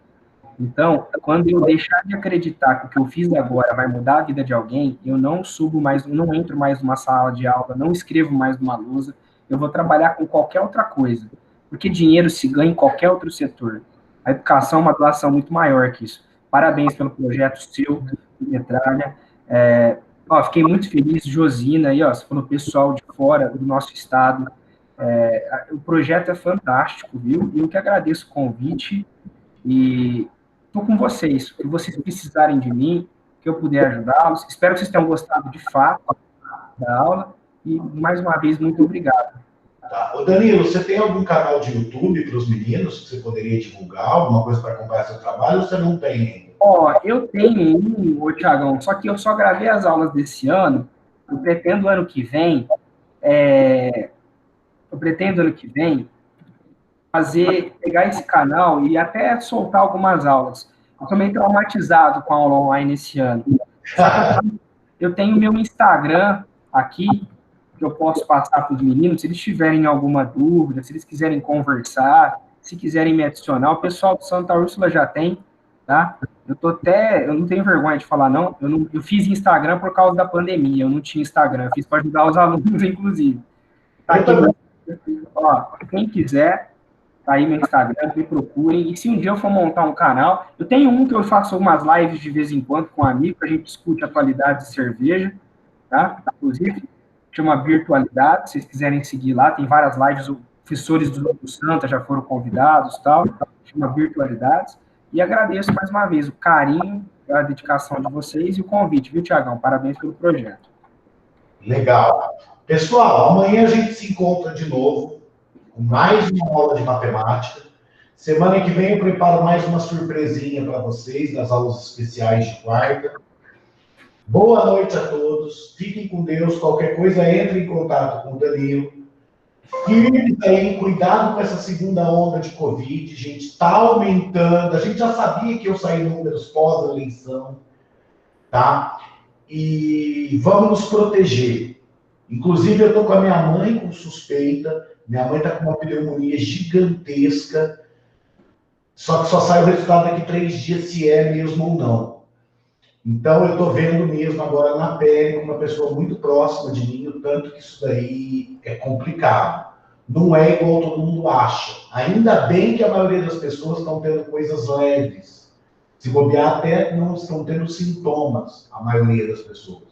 Então, quando eu deixar de acreditar que o que eu fiz agora vai mudar a vida de alguém, eu não subo mais, não entro mais numa sala de aula, não escrevo mais numa lousa, eu vou trabalhar com qualquer outra coisa, porque dinheiro se ganha em qualquer outro setor. A educação é uma doação muito maior que isso. Parabéns pelo projeto seu, Metralha. Fiquei muito feliz, Josina, aí, você falou pessoal de fora do nosso estado. O projeto é fantástico, viu? Eu que agradeço o convite e estou com vocês. O que vocês precisarem de mim, que eu puder ajudá-los. Espero que vocês tenham gostado de fato da aula. E, mais uma vez, muito obrigado. Tá. Ô Danilo, você tem algum canal de YouTube para os meninos que você poderia divulgar? Alguma coisa para acompanhar seu trabalho ou você não tem? Eu tenho Thiagão, só que eu só gravei as aulas desse ano. Eu pretendo ano que vem pegar esse canal e até soltar algumas aulas. Eu tô meio traumatizado com a aula online esse ano. Eu tenho meu Instagram aqui, que eu posso passar para os meninos, se eles tiverem alguma dúvida, se eles quiserem conversar, se quiserem me adicionar, o pessoal do Santa Úrsula já tem, tá? Eu não tenho vergonha de falar, não, eu fiz Instagram por causa da pandemia, eu não tinha Instagram, eu fiz para ajudar os alunos, inclusive. Tá aqui, quem quiser, tá aí meu Instagram, me procurem, e se um dia eu for montar um canal, eu tenho um que eu faço umas lives de vez em quando com um amigo, a gente discute atualidade de cerveja, tá? Inclusive, chama Virtualidade, se vocês quiserem seguir lá, tem várias lives, professores do Santa já foram convidados, tal, chama Virtualidades, e agradeço mais uma vez o carinho, a dedicação de vocês e o convite, viu, Tiagão? Parabéns pelo projeto. Legal. Pessoal, amanhã a gente se encontra de novo com mais uma aula de matemática. Semana que vem eu preparo mais uma surpresinha para vocês, das aulas especiais de quarta. Boa noite a todos, fiquem com Deus, qualquer coisa entre em contato com o Danilo. Firmes aí, cuidado com essa segunda onda de Covid, gente, está aumentando, a gente já sabia que eu saí números pós-eleição, tá? E vamos nos proteger. Inclusive, eu estou com a minha mãe com suspeita, minha mãe está com uma pneumonia gigantesca, só que só sai o resultado daqui 3 dias se é mesmo ou não. Então, eu estou vendo mesmo agora na pele, uma pessoa muito próxima de mim, o tanto que isso daí é complicado. Não é igual todo mundo acha. Ainda bem que a maioria das pessoas estão tendo coisas leves. Se bobear, até não estão tendo sintomas, a maioria das pessoas.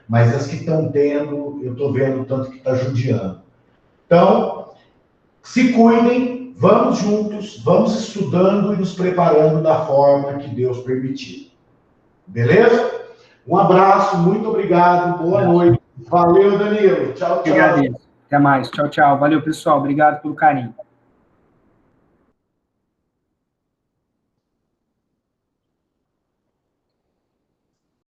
Mas as que estão tendo, eu estou vendo o tanto que está judiando. Então, se cuidem, vamos juntos, vamos estudando e nos preparando da forma que Deus permitir. Beleza? Um abraço, muito obrigado, boa noite. Valeu, Danilo. Tchau, tchau. Até mais. Tchau, tchau. Valeu, pessoal. Obrigado pelo carinho.